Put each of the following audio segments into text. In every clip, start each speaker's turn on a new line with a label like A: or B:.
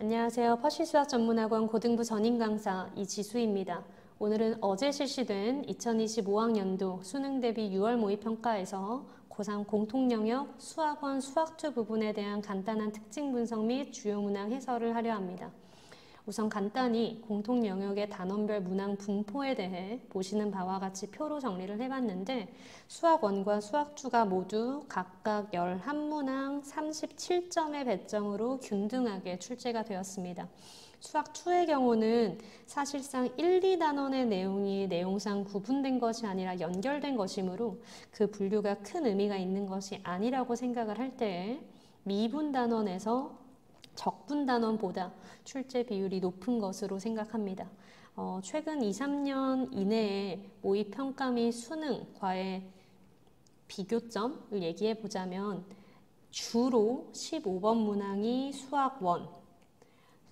A: 안녕하세요. 퍼시수학 전문학원 고등부 전임 강사 이지수입니다. 오늘은 어제 실시된 2025학년도 수능 대비 6월 모의평가에서 고3 공통영역 수학원 수학2 부분에 대한 간단한 특징 분석 및 주요 문항 해설을 하려 합니다. 우선 간단히 공통영역의 단원별 문항 분포에 대해 보시는 바와 같이 표로 정리를 해봤는데 수학1과 수학2가 모두 각각 11문항 37점의 배점으로 균등하게 출제가 되었습니다. 수학2의 경우는 사실상 1, 2단원의 내용이 내용상 구분된 것이 아니라 연결된 것이므로 그 분류가 큰 의미가 있는 것이 아니라고 생각을 할 때에 미분 단원에서 적분 단원보다 출제 비율이 높은 것으로 생각합니다. 최근 2, 3년 이내에 모의평가 및 수능과의 비교점을 얘기해 보자면 주로 15번 문항이 수학1,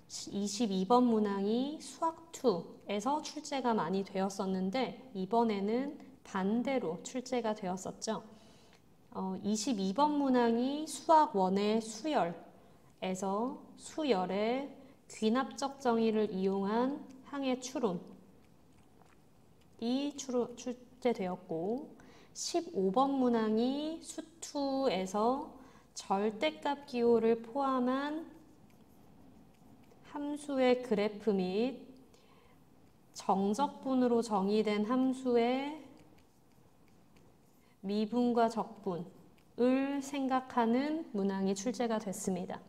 A: 22번 문항이 수학2에서 출제가 많이 되었었는데 이번에는 반대로 출제가 되었었죠. 22번 문항이 수학1의 수열에서 수열의 귀납적 정의를 이용한 항의 추론이 출제되었고 15번 문항이 수2에서 절대값 기호를 포함한 함수의 그래프 및 정적분으로 정의된 함수의 미분과 적분을 생각하는 문항이 출제가 됐습니다.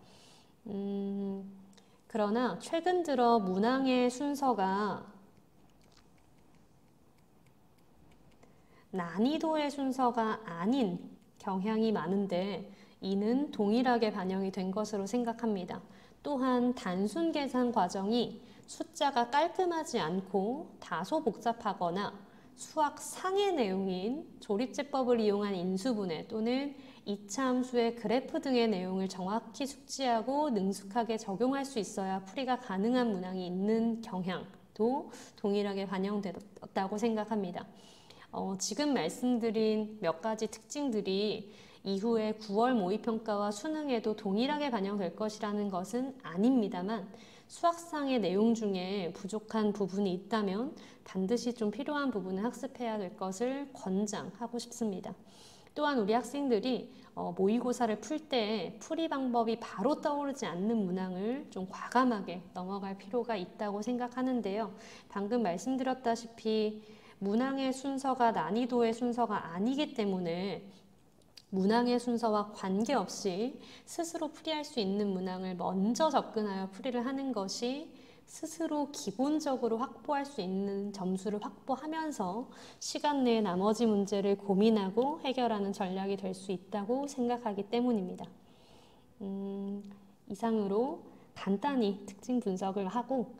A: 그러나 최근 들어 문항의 순서가 난이도의 순서가 아닌 경향이 많은데 이는 동일하게 반영이 된 것으로 생각합니다. 또한 단순 계산 과정이 숫자가 깔끔하지 않고 다소 복잡하거나 수학상의 내용인 조립제법을 이용한 인수분해 또는 2차 함수의 그래프 등의 내용을 정확히 숙지하고 능숙하게 적용할 수 있어야 풀이가 가능한 문항이 있는 경향도 동일하게 반영되었다고 생각합니다. 지금 말씀드린 몇 가지 특징들이 이후에 9월 모의평가와 수능에도 동일하게 반영될 것이라는 것은 아닙니다만 수학상의 내용 중에 부족한 부분이 있다면 반드시 좀 필요한 부분을 학습해야 될 것을 권장하고 싶습니다. 또한 우리 학생들이 모의고사를 풀 때 풀이 방법이 바로 떠오르지 않는 문항을 좀 과감하게 넘어갈 필요가 있다고 생각하는데요. 방금 말씀드렸다시피 문항의 순서가 난이도의 순서가 아니기 때문에 문항의 순서와 관계없이 스스로 풀이할 수 있는 문항을 먼저 접근하여 풀이를 하는 것이 스스로 기본적으로 확보할 수 있는 점수를 확보하면서 시간 내에 나머지 문제를 고민하고 해결하는 전략이 될 수 있다고 생각하기 때문입니다. 이상으로 간단히 특징 분석을 하고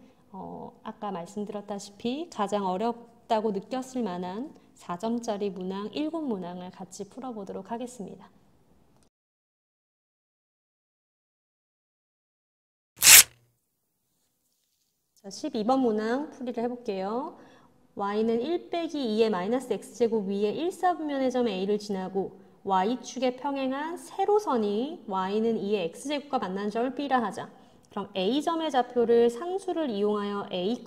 A: 아까 말씀드렸다시피 가장 어렵다고 느꼈을 만한 4점짜리 문항 7문항을 같이 풀어보도록 하겠습니다. 자, 12번 문항 풀이를 해볼게요. y는 1 빼기 2의 마이너스 x제곱 위에 1사분면의 점 a를 지나고 y축에 평행한 세로선이 y는 2의 x제곱과 만나는 점을 b라 하자. 그럼 a점의 좌표를 상수를 이용하여 a,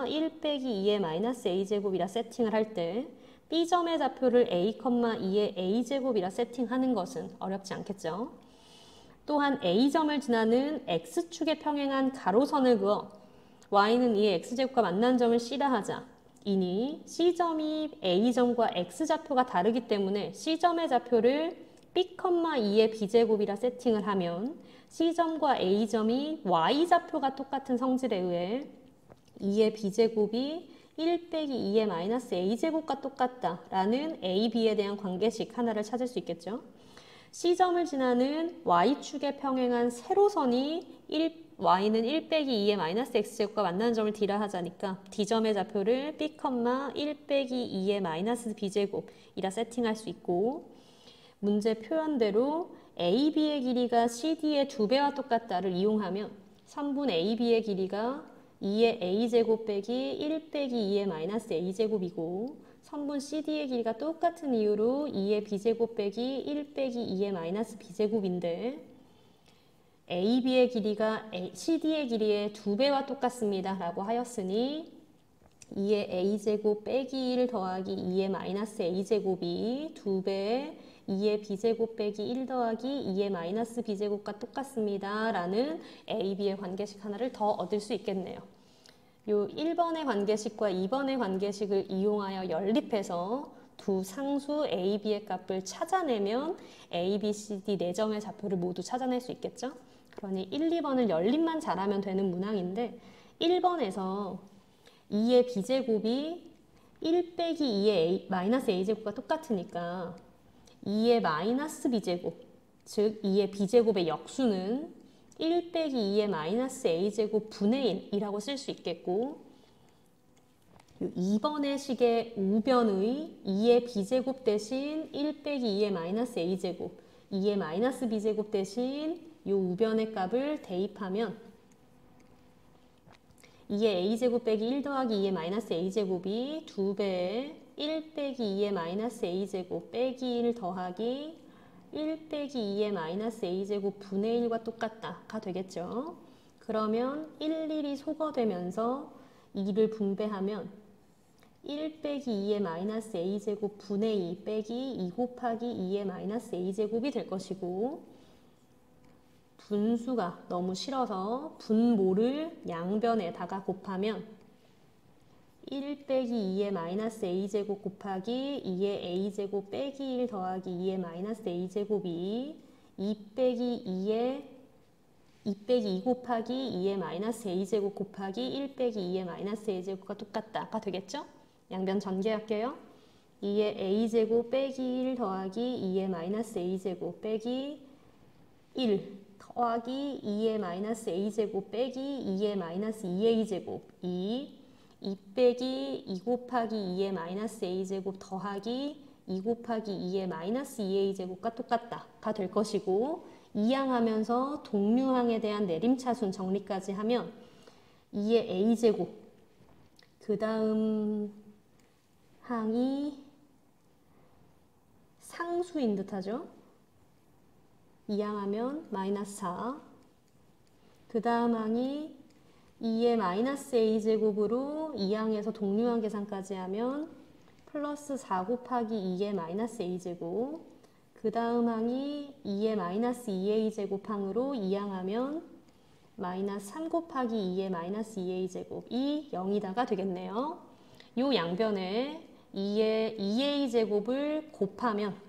A: 1 빼기 2의 마이너스 a제곱이라 세팅을 할 때 b점의 좌표를 a, 2의 a제곱이라 세팅하는 것은 어렵지 않겠죠? 또한 a점을 지나는 x축에 평행한 가로선을 그어 y는 2의 x제곱과 만난 점을 c라 하자. 이니 c점이 a점과 x좌표가 다르기 때문에 c점의 좌표를 b, 2의 b제곱이라 세팅을 하면 c점과 a점이 y좌표가 똑같은 성질에 의해 2의 b제곱이 1 빼기 2의 마이너스 a제곱과 똑같다라는 a, b에 대한 관계식 하나를 찾을 수 있겠죠. c점을 지나는 y축에 평행한 세로선이 y는 1 빼기 2의 마이너스 x제곱과 만나는 점을 d라 하자니까 d점의 좌표를 b, 1 빼기 2의 마이너스 b제곱이라 세팅할 수 있고 문제 표현대로 AB의 길이가 CD의 2배와 똑같다를 이용하면 선분 AB의 길이가 2의 a제곱 빼기 1 빼기 2의 마이너스 a제곱이고 선분 CD의 길이가 똑같은 이유로 2의 b제곱 빼기 1 빼기 2의 마이너스 b제곱인데 AB의 길이가 CD의 길이의 2배와 똑같습니다 라고 하였으니 2의 A제곱 빼기 1 더하기 2의 마이너스 A제곱이 2배의 2의 B제곱 빼기 1 더하기 2의 마이너스 B제곱과 똑같습니다 라는 AB의 관계식 하나를 더 얻을 수 있겠네요. 요 1번의 관계식과 2번의 관계식을 이용하여 연립해서 두 상수 A, B의 값을 찾아내면 A, B, C, D 4점의 좌표를 모두 찾아낼 수 있겠죠? 그러니 1, 2번을 연립만 잘하면 되는 문항인데 1번에서 2의 B제곱이 1 빼기 2의 마이너스 A제곱과 똑같으니까 2의 마이너스 B제곱, 즉 2의 B제곱의 역수는 1 빼기 2의 마이너스 A제곱 분의 1이라고 쓸 수 있겠고 2번의 식의 우변의 2의 B제곱 대신 1 빼기 2의 마이너스 A제곱 2의 마이너스 B제곱 대신 이 우변의 값을 대입하면 2의 A제곱 빼기 1 더하기 2의 마이너스 A제곱이 2배의 1 빼기 2의 마이너스 A제곱 빼기 1 더하기 1 빼기 2의 마이너스 A제곱 분의 1과 똑같다가 되겠죠. 그러면 1, 1이 소거되면서 2를 분배하면 1 빼기 2의 마이너스 A제곱 분의 2 빼기 2 곱하기 2의 마이너스 A제곱이 될 것이고 분수가 너무 싫어서 분모를 양변에다가 곱하면 1 빼기 2의 마이너스 A제곱 곱하기 2의 A제곱 빼기 1 더하기 2의 마이너스 A제곱이 2 빼기 2 곱하기 2의 마이너스 A제곱 곱하기 1 빼기 2의 마이너스 A제곱과 똑같다가 되겠죠? 양변 전개할게요. 2의 A제곱 빼기 1 더하기 2의 마이너스 A제곱 빼기 1 더하기 2의 마이너스 A제곱 빼기 2의 마이너스 2A제곱 2 빼기 2 곱하기 2의 마이너스 A제곱 더하기 2 곱하기 2의 마이너스 2A제곱과 똑같다가 될 것이고 이항하면서 동류항에 대한 내림차순 정리까지 하면 2의 A제곱 그 다음 항이 상수인 듯하죠. 이항하면 마이너스 4 그 다음 항이 2의 마이너스 A제곱으로 이항에서 동류항 계산까지 하면 플러스 4 곱하기 2의 마이너스 A제곱 그 다음 항이 2의 마이너스 2A제곱 항으로 이항하면 마이너스 3 곱하기 2의 마이너스 2A제곱이 0이다가 되겠네요. 요 양변에 2의 2A제곱을 곱하면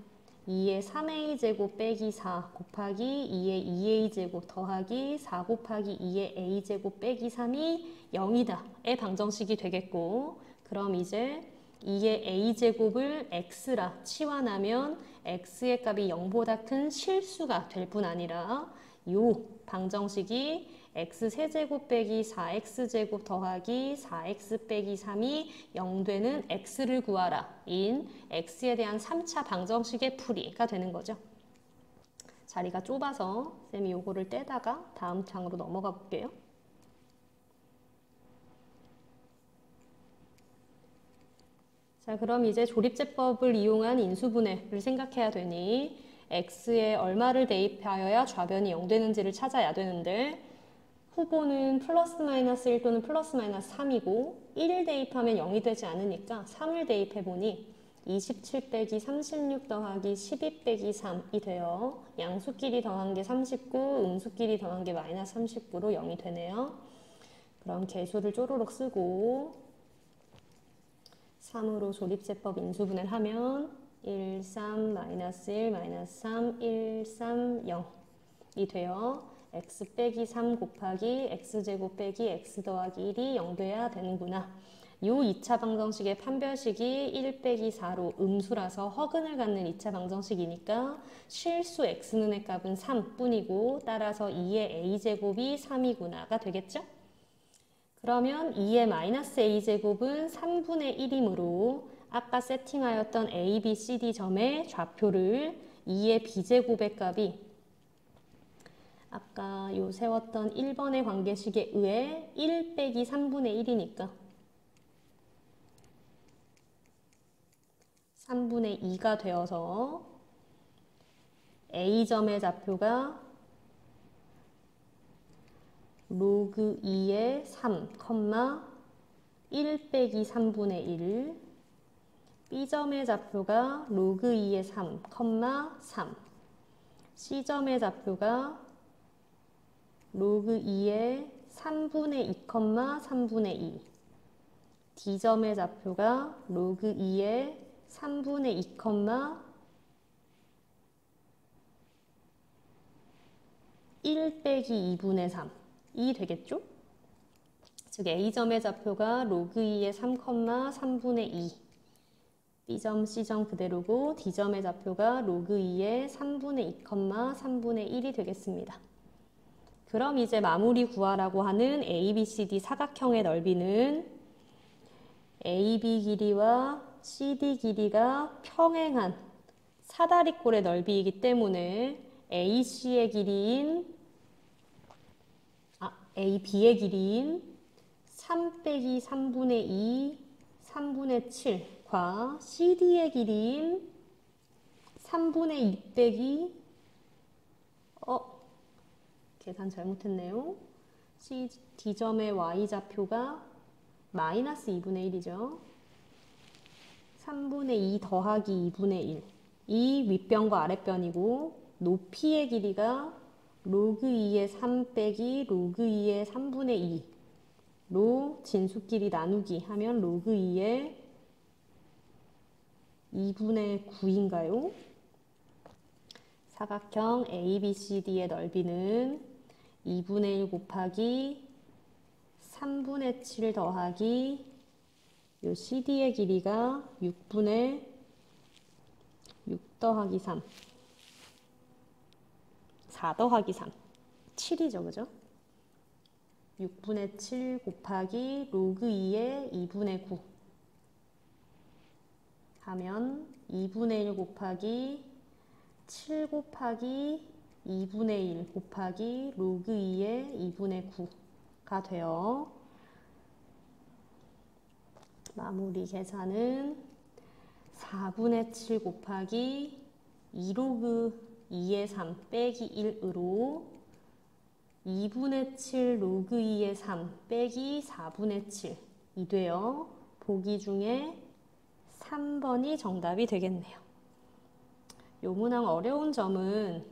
A: 2의 3A제곱 빼기 4 곱하기 2의 2A제곱 더하기 4 곱하기 2의 A제곱 빼기 3이 0이다의 방정식이 되겠고 그럼 이제 2의 A제곱을 X라 치환하면 X의 값이 0보다 큰 실수가 될 뿐 아니라 요 방정식이 X세제곱 빼기 4X제곱 더하기 4X 빼기 3이 0 되는 X를 구하라 인 X에 대한 3차 방정식의 풀이가 되는 거죠. 자리가 좁아서 쌤이 요거를 떼다가 다음 장으로 넘어가 볼게요. 자, 그럼 이제 조립제법을 이용한 인수분해를 생각해야 되니 X에 얼마를 대입하여야 좌변이 0 되는지를 찾아야 되는데 후보는 플러스 마이너스 1 또는 플러스 마이너스 3이고 1을 대입하면 0이 되지 않으니까 3을 대입해보니 27 빼기 36 더하기 12 빼기 3이 돼요. 양수끼리 더한 게 39, 음수끼리 더한 게 마이너스 39로 0이 되네요. 그럼 개수를 쪼르륵 쓰고 3으로 조립제법 인수분해를 하면 1, 3, 마이너스 1, 마이너스 3, 1, 3, 0이 돼요. x 빼기 3 곱하기 x제곱 빼기 x 더하기 1이 0 돼야 되는구나. 요 2차 방정식의 판별식이 1 빼기 4로 음수라서 허근을 갖는 2차 방정식이니까 실수 x는의 값은 3뿐이고 따라서 2의 a제곱이 3이구나가 되겠죠? 그러면 2의 마이너스 a제곱은 3분의 1이므로 아까 세팅하였던 a, b, c, d 점의 좌표를 2의 b제곱의 값이 아까 요 세웠던 1번의 관계식에 의해 1 빼기 3분의 1이니까 3분의 2가 되어서 A점의 좌표가 로그 2의 3, 1 빼기 3분의 1. B점의 좌표가 로그 2의 3, 3. C점의 좌표가 로그 2의 3분의 2, 3분의 2. D점의 좌표가 로그 2의 3분의 2, 1 빼기 2분의 3이 되겠죠? 즉 A점의 좌표가 로그 2의 3, 3분의 2. B점, C점 그대로고 D점의 좌표가 로그 2의 3분의 2, 3분의 1이 되겠습니다. 그럼 이제 마무리 구하라고 하는 ABCD 사각형의 넓이는 AB 길이와 CD 길이가 평행한 사다리꼴의 넓이이기 때문에 AC의 길이인 AB의 길이인 3 빼기 3분의 2, 3분의 7과 CD의 길이인 3분의 2 빼기 계산 잘못했네요. D점의 Y좌표가 마이너스 2분의 1이죠. 3분의 2 더하기 2분의 1. 이 윗변과 아랫변이고 높이의 길이가 로그 2의 3 빼기 로그 2의 3분의 2로 진수끼리 나누기 하면 로그 2의 2분의 9인가요? 사각형 ABCD의 넓이는 2분의 1 곱하기 3분의 7 더하기 요 CD의 길이가 6분의 6 더하기 3 4 더하기 3 7이죠, 그죠? 6분의 7 곱하기 로그 2의 2분의 9 하면 2분의 1 곱하기 7 곱하기 2분의 1 곱하기 로그 2의 2분의 9가 돼요. 마무리 계산은 4분의 7 곱하기 2로그 2의 3 빼기 1으로 2분의 7 로그 2의 3 빼기 4분의 7이 돼요. 보기 중에 3번이 정답이 되겠네요. 요 문항 어려운 점은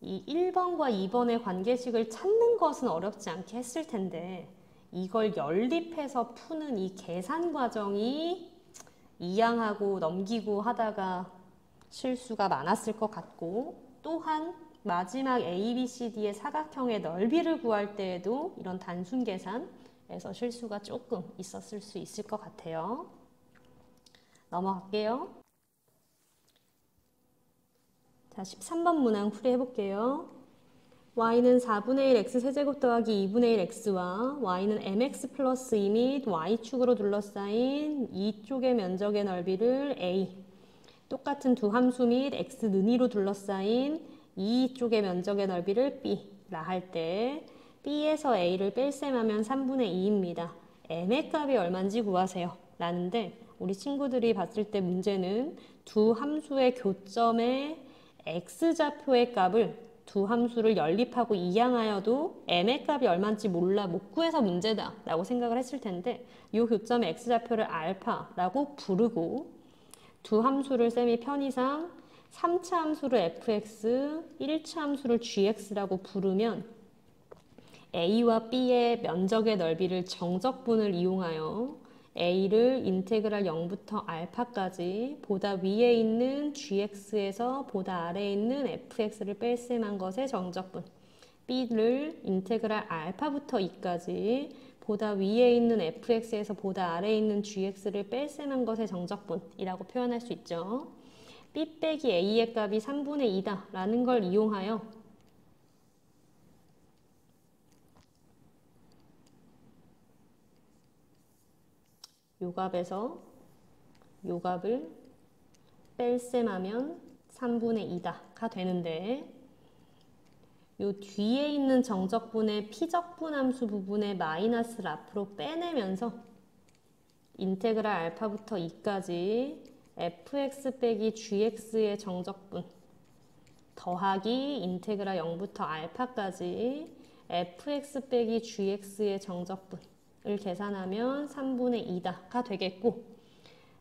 A: 이 1번과 2번의 관계식을 찾는 것은 어렵지 않게 했을 텐데 이걸 연립해서 푸는 이 계산 과정이 이양하고 넘기고 하다가 실수가 많았을 것 같고 또한 마지막 ABCD의 사각형의 넓이를 구할 때에도 이런 단순 계산에서 실수가 조금 있었을 수 있을 것 같아요. 넘어갈게요. 자, 13번 문항 풀이해볼게요. y는 4분의 1 x세제곱 더하기 2분의 1 x와 y는 mx 플러스 2 및 y축으로 둘러싸인 이쪽의 면적의 넓이를 a, 똑같은 두 함수 및 x 는이로 둘러싸인 이쪽의 면적의 넓이를 b라 할 때 b에서 a를 뺄셈하면 3분의 2입니다. m의 값이 얼마인지 구하세요. 라는데 우리 친구들이 봤을 때 문제는 두 함수의 교점의 x좌표의 값을 두 함수를 연립하고 이항하여도 m의 값이 얼마인지 몰라 못 구해서 문제다 라고 생각을 했을 텐데 이 교점의 x좌표를 알파라고 부르고 두 함수를 쌤이 편의상 3차 함수를 fx, 1차 함수를 gx라고 부르면 a와 b의 면적의 넓이를 정적분을 이용하여 a를 인테그랄 0부터 알파까지 보다 위에 있는 gx에서 보다 아래에 있는 fx를 뺄셈한 것의 정적분, b를 인테그랄 알파부터 2까지 보다 위에 있는 fx에서 보다 아래에 있는 gx를 뺄셈한 것의 정적분이라고 표현할 수 있죠. b 빼기 a의 값이 3분의 2다 라는 걸 이용하여 요 값에서 요 값을 뺄셈하면 3분의 2다가 되는데 요 뒤에 있는 정적분의 피적분 함수 부분의 마이너스를 앞으로 빼내면서 인테그랄 알파부터 2까지 fx 빼기 gx의 정적분 더하기 인테그랄 0부터 알파까지 fx 빼기 gx의 정적분을 계산하면 3분의 2다가 되겠고,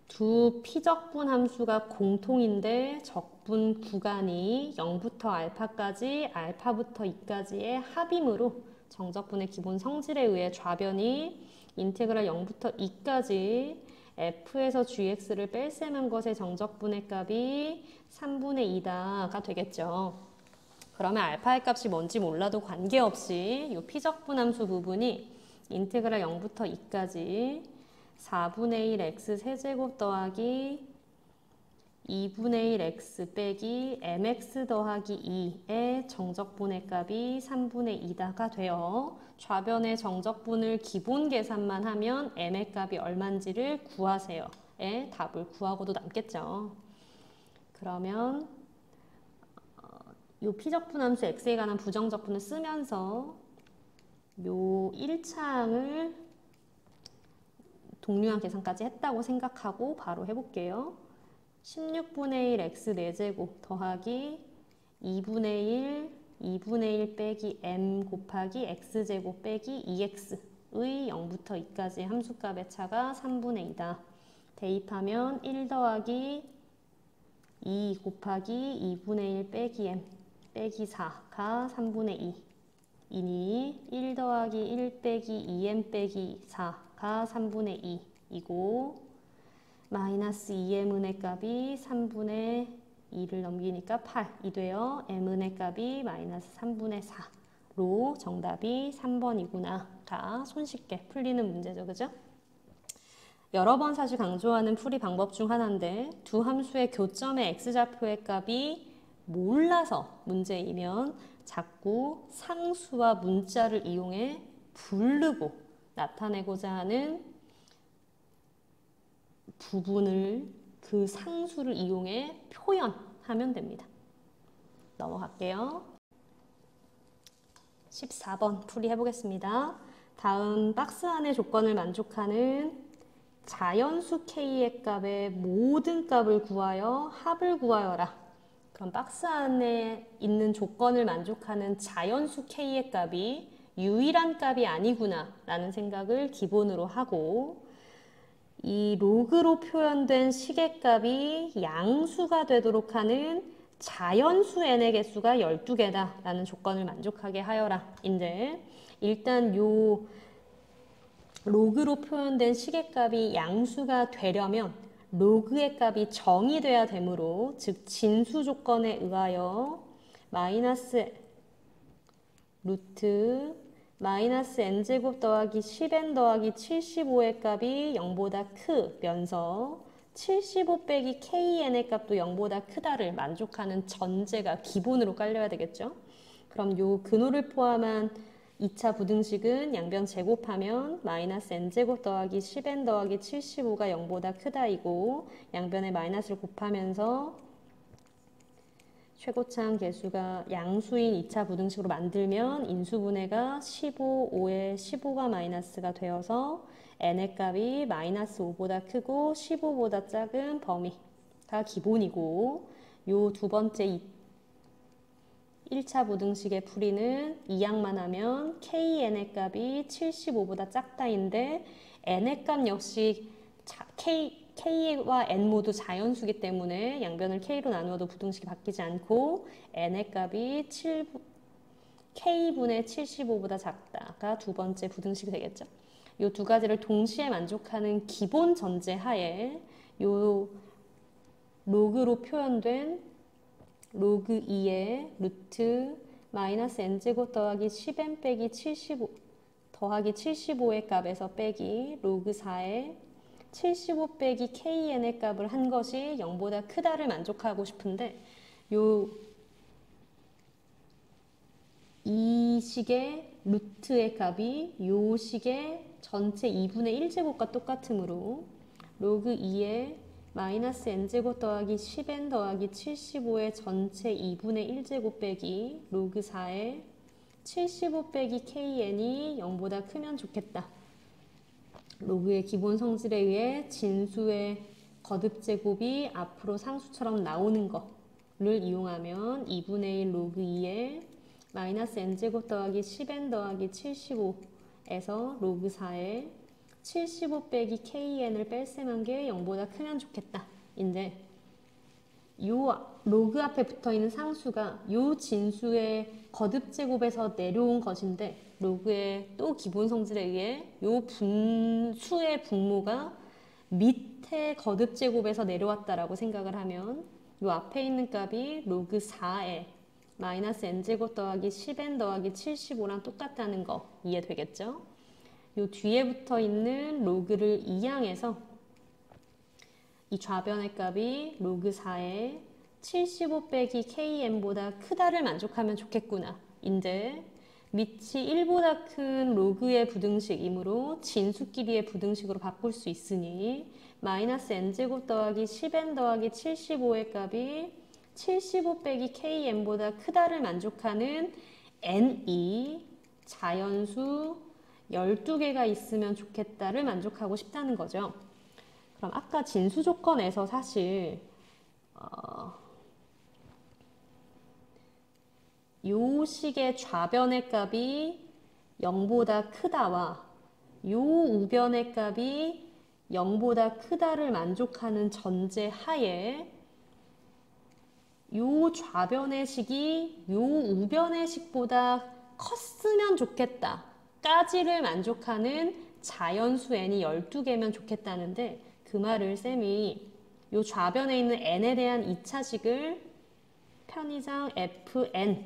A: 두 피적분 함수가 공통인데 적분 구간이 0부터 알파까지, 알파부터 2까지의 합이므로 정적분의 기본 성질에 의해 좌변이 인테그랄 0부터 2까지 f에서 gx를 뺄셈한 것의 정적분의 값이 3분의 2다가 되겠죠. 그러면 알파의 값이 뭔지 몰라도 관계없이 이 피적분 함수 부분이 인테그랄 0부터 2까지 4분의 1 x 세제곱 더하기 2분의 1 x 빼기 mx 더하기 2의 정적분의 값이 3분의 2다가 되어 좌변의 정적분을 기본 계산만 하면 m의 값이 얼마인지를 구하세요. 의 답을 구하고도 남겠죠. 그러면 이 피적분 함수 x에 관한 부정적분을 쓰면서 요 1차항을 동류항 계산까지 했다고 생각하고 바로 해볼게요. 16분의 1 x 4제곱 더하기 2분의 1 빼기 m 곱하기 x제곱 빼기 2x의 0부터 2까지 함수값의 차가 3분의 2다. 대입하면 1 더하기 2 곱하기 2분의 1 빼기 m 빼기 4가 3분의 2 이니 1 더하기 1 빼기 2m 빼기 4가 3분의 2이고 마이너스 2m의 값이 3분의 2를 넘기니까 8이 되어 m의 값이 마이너스 3분의 4로 정답이 3번이구나가 손쉽게 풀리는 문제죠. 그죠? 여러 번 사실 강조하는 풀이 방법 중 하나인데 두 함수의 교점의 x좌표의 값이 몰라서 문제이면 자꾸 상수와 문자를 이용해 부르고 나타내고자 하는 부분을 그 상수를 이용해 표현하면 됩니다. 넘어갈게요. 14번 풀이 해보겠습니다. 다음 박스 안의 조건을 만족하는 자연수 k의 값의 모든 값을 구하여 합을 구하여라. 그럼 박스 안에 있는 조건을 만족하는 자연수 k의 값이 유일한 값이 아니구나 라는 생각을 기본으로 하고 이 로그로 표현된 식의 값이 양수가 되도록 하는 자연수 n의 개수가 12개다 라는 조건을 만족하게 하여라. 인데 일단 요 로그로 표현된 식의 값이 양수가 되려면 로그의 값이 정이 돼야 되므로 즉 진수 조건에 의하여 마이너스 루트 마이너스 n제곱 더하기 10n 더하기 75의 값이 0보다 크면서 75 빼기 kn의 값도 0보다 크다를 만족하는 전제가 기본으로 깔려야 되겠죠. 그럼 요 근호를 포함한 2차 부등식은 양변 제곱하면 마이너스 n제곱 더하기 10n 더하기 75가 0보다 크다이고 양변에 마이너스를 곱하면서 최고차항 개수가 양수인 2차 부등식으로 만들면 인수분해가 15, 5에 15가 마이너스가 되어서 n의 값이 마이너스 5보다 크고 15보다 작은 범위가 기본이고 요 두 번째 1차 부등식의 풀이는 이항만 하면 kn의 값이 75보다 작다인데 n의 값 역시 k와 n 모두 자연수기 때문에 양변을 k로 나누어도 부등식이 바뀌지 않고 n의 값이 k분의 75보다 작다가 두 번째 부등식이 되겠죠. 이 두 가지를 동시에 만족하는 기본 전제 하에 이 로그로 표현된 로그 2의 루트 마이너스 n제곱 더하기 10n 빼기 75 더하기 75의 값에서 빼기 로그 4의 75 빼기 kn의 값을 한 것이 0보다 크다를 만족하고 싶은데 이 식의 루트의 값이 이 식의 전체 2분의 1제곱과 똑같으므로 로그 2의 마이너스 n제곱 더하기 10n 더하기 75의 전체 2분의 1제곱 빼기 로그 4의 75 빼기 kn이 0보다 크면 좋겠다. 로그의 기본 성질에 의해 진수의 거듭제곱이 앞으로 상수처럼 나오는 것을 이용하면 2분의 1 로그 2의 마이너스 n제곱 더하기 10n 더하기 75에서 로그 4에 75 빼기 kn을 뺄셈한 게 0보다 크면 좋겠다. 인데 요 로그 앞에 붙어있는 상수가 요 진수의 거듭제곱에서 내려온 것인데 로그의 또 기본 성질에 의해 요 분수의 분모가 밑에 거듭제곱에서 내려왔다라고 생각을 하면 요 앞에 있는 값이 로그 4에 마이너스 n제곱 더하기 10n 더하기 75랑 똑같다는 거 이해되겠죠? 요 뒤에 붙어 있는 로그를 이항해서 이 좌변의 값이 로그 4에 75 빼기 kn보다 크다를 만족하면 좋겠구나. 인데 밑이 1보다 큰 로그의 부등식이므로 진수끼리의 부등식으로 바꿀 수 있으니 마이너스 n제곱 더하기 10n 더하기 75의 값이 75 빼기 kn보다 크다를 만족하는 n이 자연수 12개가 있으면 좋겠다를 만족하고 싶다는 거죠. 그럼 아까 진수 조건에서 사실 요 식의 좌변의 값이 0보다 크다와 요 우변의 값이 0보다 크다를 만족하는 전제 하에 요 좌변의 식이 요 우변의 식보다 컸으면 좋겠다 까지를 만족하는 자연수 n이 12개면 좋겠다는데 그 말을 쌤이 요 좌변에 있는 n에 대한 2차식을 편의상 fn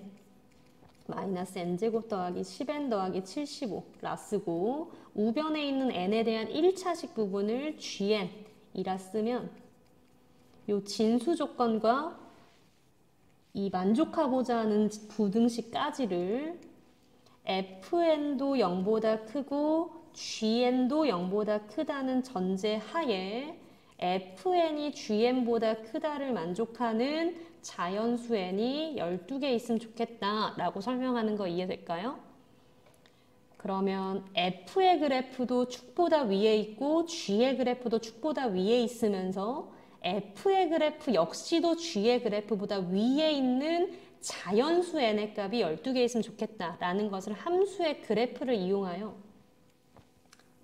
A: 마이너스 n제곱 더하기 10n 더하기 75라 쓰고 우변에 있는 n에 대한 1차식 부분을 gn이라 쓰면 요 진수 조건과 이 만족하고자 하는 부등식까지를 fn도 0보다 크고 gn도 0보다 크다는 전제 하에 fn이 gn보다 크다를 만족하는 자연수 n이 12개 있으면 좋겠다 라고 설명하는 거 이해될까요? 그러면 f의 그래프도 축보다 위에 있고 g의 그래프도 축보다 위에 있으면서 f의 그래프 역시도 g의 그래프보다 위에 있는 자연수 n의 값이 12개 있으면 좋겠다라는 것을 함수의 그래프를 이용하여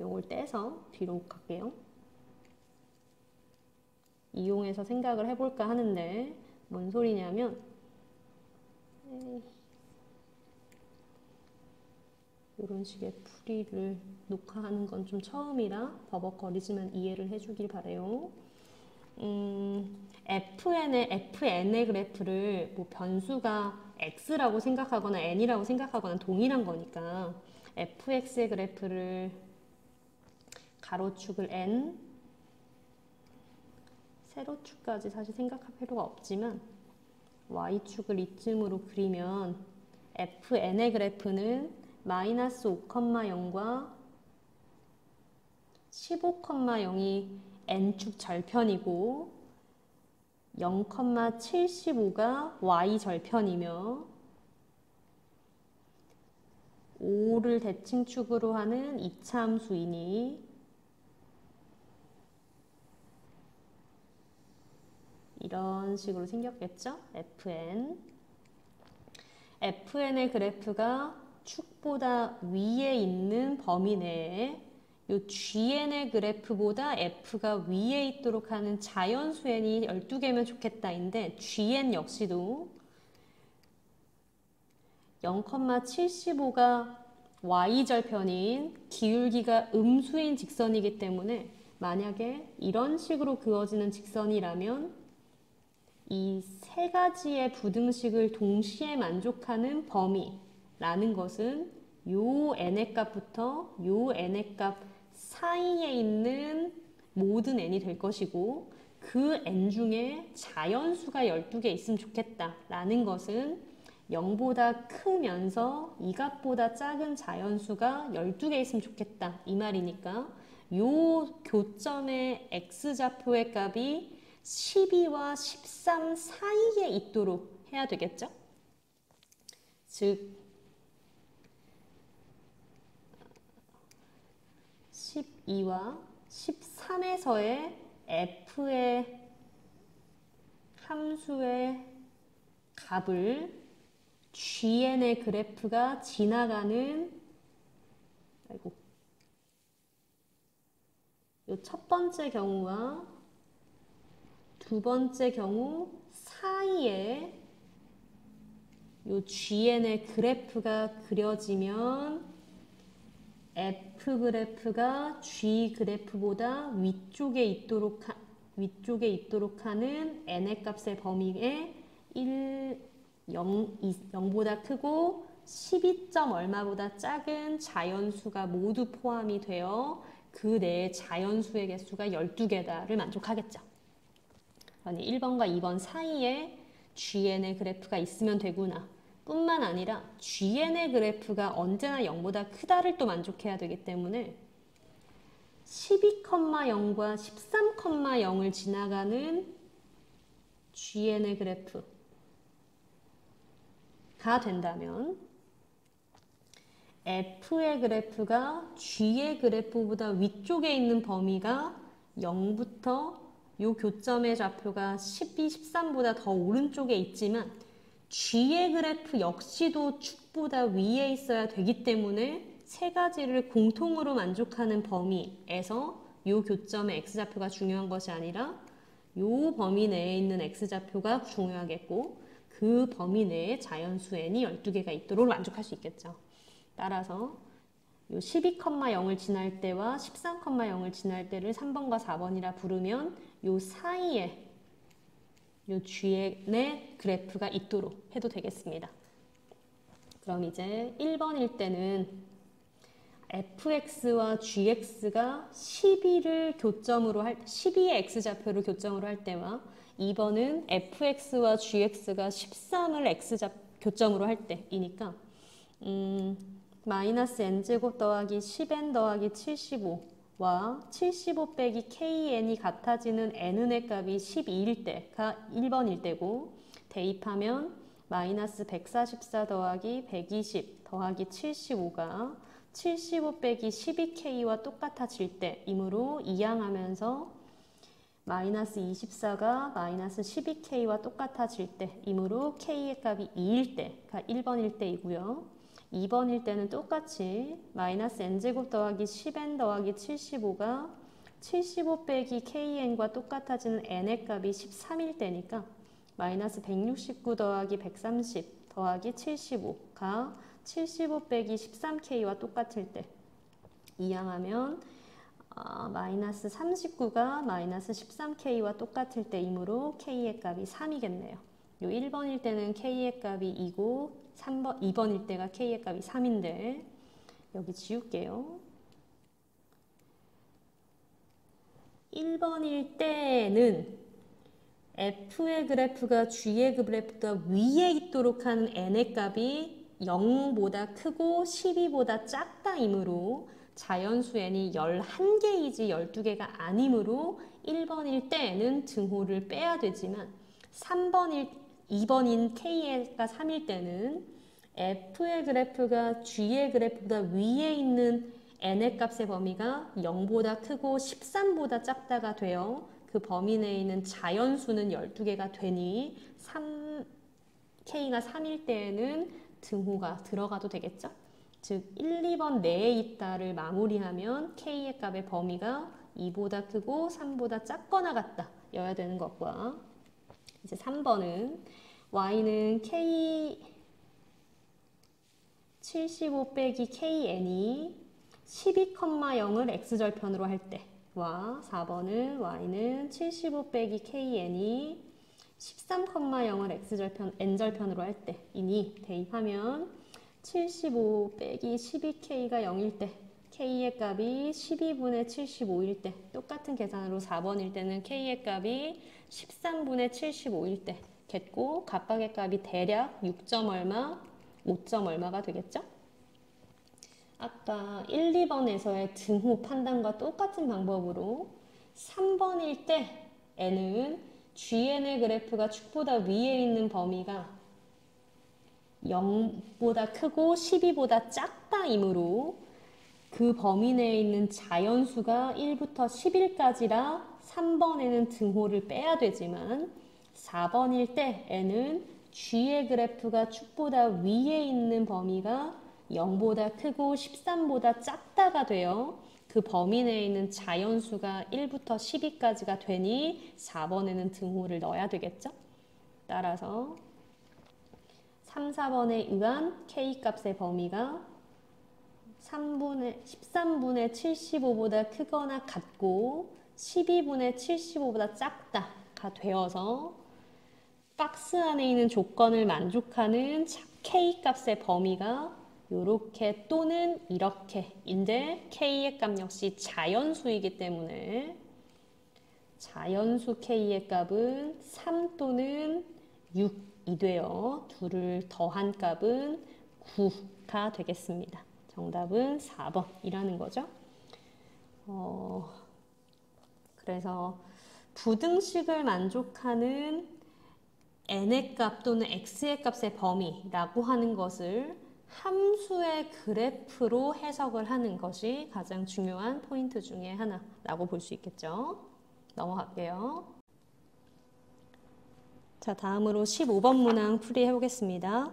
A: 요걸 떼서 뒤로 갈게요. 이용해서 생각을 해볼까 하는데 뭔 소리냐면 이런 식의 풀이를 녹화하는 건 좀 처음이라 버벅거리지만 이해를 해주길 바래요. fn의 그래프를 뭐 변수가 x라고 생각하거나 n이라고 생각하거나 동일한 거니까 fx의 그래프를 가로축을 n, 세로축까지 사실 생각할 필요가 없지만 y축을 이쯤으로 그리면 fn의 그래프는 마이너스 5,0과 15,0이 n축 절편이고 0,75가 y 절편이며 5를 대칭축으로 하는 2차 함수이니 이런 식으로 생겼겠죠? fn의 그래프가 축보다 위에 있는 범위 내에 요 GN의 그래프보다 F가 위에 있도록 하는 자연수 n이 12개면 좋겠다인데 GN 역시도 0,75가 Y절편인 기울기가 음수인 직선이기 때문에 만약에 이런 식으로 그어지는 직선이라면 이 세 가지의 부등식을 동시에 만족하는 범위라는 것은 요 n의 값부터 요 n의 값 사이에 있는 모든 n이 될 것이고 그 n 중에 자연수가 12개 있으면 좋겠다라는 것은 0보다 크면서 이 값보다 작은 자연수가 12개 있으면 좋겠다 이 말이니까 요 교점의 x좌표의 값이 12와 13 사이에 있도록 해야 되겠죠? 즉 12와 13에서의 f의 함수의 값을 GN의 그래프가 지나가는 요 첫 번째 경우와 두 번째 경우 사이에 요 GN의 그래프가 그려지면 F 그래프가 G 그래프보다 위쪽에 있도록 하는 n의 값의 범위에 0보다 크고 12점 얼마보다 작은 자연수가 모두 포함이 되어 그 내에 자연수의 개수가 12개다를 만족하겠죠. 아니 1번과 2번 사이에 GN의 그래프가 있으면 되구나. 뿐만 아니라 GN의 그래프가 언제나 0보다 크다를 또 만족해야 되기 때문에 12,0과 13,0을 지나가는 GN의 그래프가 된다면 F의 그래프가 G의 그래프보다 위쪽에 있는 범위가 0부터 요 교점의 좌표가 12, 13보다 더 오른쪽에 있지만 G의 그래프 역시도 축보다 위에 있어야 되기 때문에 세 가지를 공통으로 만족하는 범위에서 요 교점의 x좌표가 중요한 것이 아니라 요 범위 내에 있는 x좌표가 중요하겠고 그 범위 내에 자연수 n이 12개가 있도록 만족할 수 있겠죠. 따라서 요 12,0을 지날 때와 13,0을 지날 때를 3번과 4번이라 부르면 요 사이에 요 GN의 그래프가 있도록 해도 되겠습니다. 그럼 이제 1번일 때는 fx와 gx가 12를 교점으로 12의 x좌표를 교점으로 할 때와 2번은 fx와 gx가 13을 교점으로 할 때이니까 마이너스 n제곱 더하기 10n 더하기 75와 75 빼기 kn이 같아지는 n의 값이 12일 때가 1번일 때고 대입하면 마이너스 144 더하기 120 더하기 75가 75 빼기 12k와 똑같아질 때이므로 이항하면서 마이너스 24가 마이너스 12k와 똑같아질 때이므로 k의 값이 2일 때가 1번일 때이고요. 2번일 때는 똑같이 마이너스 n제곱 더하기 10n 더하기 75가 75 빼기 kn과 똑같아지는 n의 값이 13일 때니까 마이너스 169 더하기 130 더하기 75가 75 빼기 13k와 똑같을 때 이항하면 마이너스 39가 마이너스 13k와 똑같을 때이므로 k의 값이 3이겠네요. 요 1번일 때는 k의 값이 2고 2번일 때가 k의 값이 3인데 여기 지울게요. 1번일 때는 f의 그래프가 g의 그래프보다 위에 있도록 하는 n의 값이 0보다 크고 12보다 작다이므로 자연수 n이 11개이지 12개가 아니므로 1번일 때는 등호를 빼야 되지만 2번인 k가 3일 때는 f의 그래프가 g의 그래프보다 위에 있는 n의 값의 범위가 0보다 크고 13보다 작다가 되어 그 범위 내에 있는 자연수는 12개가 되니 k가 3일 때에는 등호가 들어가도 되겠죠? 즉 1, 2번 내에 있다를 마무리하면 k의 값의 범위가 2보다 크고 3보다 작거나 같다 여야 되는 것과 이제 3번은 y는 k 75 빼기 kn이 12,0을 x절편으로 할 때와 4번은 y는 75 빼기 kn이 13,0을 n절편으로 할 때이니 대입하면 75 빼기 12k가 0일 때 k의 값이 12분의 75일 때 똑같은 계산으로 4번일 때는 k의 값이 13분의 75일 때 겠고 각각의 값이 대략 6점 얼마, 5점 얼마가 되겠죠? 아까 1, 2번에서의 등호 판단과 똑같은 방법으로 3번일 때 n은 GN의 그래프가 축보다 위에 있는 범위가 0보다 크고 12보다 작다이므로 그 범위 내에 있는 자연수가 1부터 10일까지라 3번에는 등호를 빼야 되지만 4번일 때 n은 g의 그래프가 축보다 위에 있는 범위가 0보다 크고 13보다 작다가 돼요. 그 범위 내에 있는 자연수가 1부터 12까지가 되니 4번에는 등호를 넣어야 되겠죠? 따라서 3, 4번에 의한 K값의 범위가 13분의 75보다 크거나 같고 12분의 75보다 작다가 되어서 박스 안에 있는 조건을 만족하는 K값의 범위가 요렇게 또는 이렇게인데 K의 값 역시 자연수이기 때문에 자연수 K의 값은 3 또는 6이 돼요. 둘을 더한 값은 9가 되겠습니다. 정답은 4번이라는 거죠. 그래서 부등식을 만족하는 n의 값 또는 x의 값의 범위라고 하는 것을 함수의 그래프로 해석을 하는 것이 가장 중요한 포인트 중에 하나라고 볼 수 있겠죠. 넘어갈게요. 자, 다음으로 15번 문항 풀이해 보겠습니다.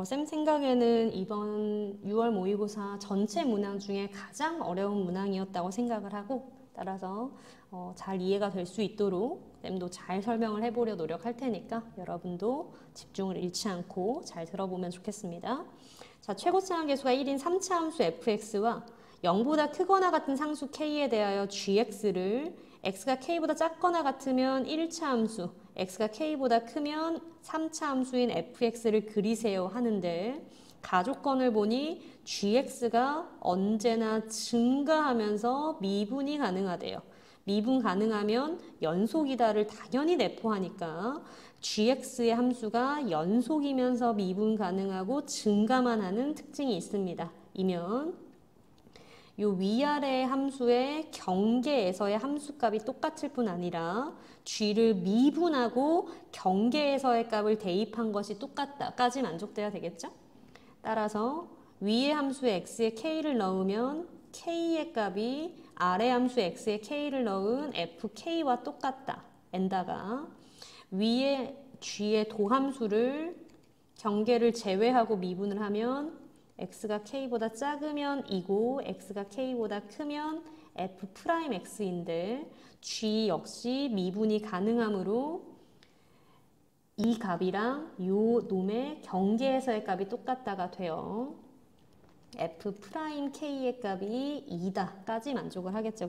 A: 쌤 생각에는 이번 6월 모의고사 전체 문항 중에 가장 어려운 문항이었다고 생각을 하고 따라서 잘 이해가 될 수 있도록 쌤도 잘 설명을 해보려 노력할 테니까 여러분도 집중을 잃지 않고 잘 들어보면 좋겠습니다. 자, 최고차항 계수가 1인 3차 함수 fx와 0보다 크거나 같은 상수 k에 대하여 gx를 x가 k보다 작거나 같으면 1차 함수, x가 k보다 크면 3차 함수인 fx를 그리세요 하는데 가조건을 보니 gx가 언제나 증가하면서 미분이 가능하대요. 미분 가능하면 연속이다를 당연히 내포하니까 gx의 함수가 연속이면서 미분 가능하고 증가만 하는 특징이 있습니다. 이면 요 위아래의 함수의 경계에서의 함수값이 똑같을 뿐 아니라 g를 미분하고 경계에서의 값을 대입한 것이 똑같다까지 만족돼야 되겠죠? 따라서 위의 함수 x에 k를 넣으면 k의 값이 아래 함수 x에 k를 넣은 fk와 똑같다. 엔다가 위에 g의 도함수를 경계를 제외하고 미분을 하면 x가 k보다 작으면 이고 x가 k보다 크면 f'x인데 g 역시 미분이 가능하므로 이 값이랑 요 놈의 경계에서의 값이 똑같다가 돼요. f'k의 값이 2다까지 만족을 하겠죠,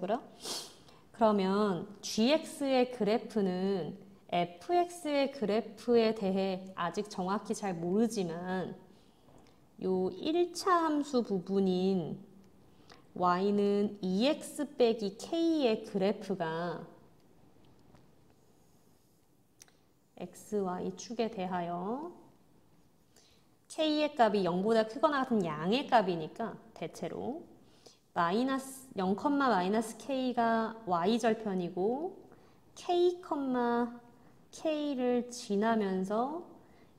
A: 그러면 gx의 그래프는 fx의 그래프에 대해 아직 정확히 잘 모르지만 요 1차 함수 부분인 y는 2x 빼기 k의 그래프가 xy 축에 대하여 k의 값이 0보다 크거나 같은 양의 값이니까 대체로 0,-k가 y절편이고 k, k를 지나면서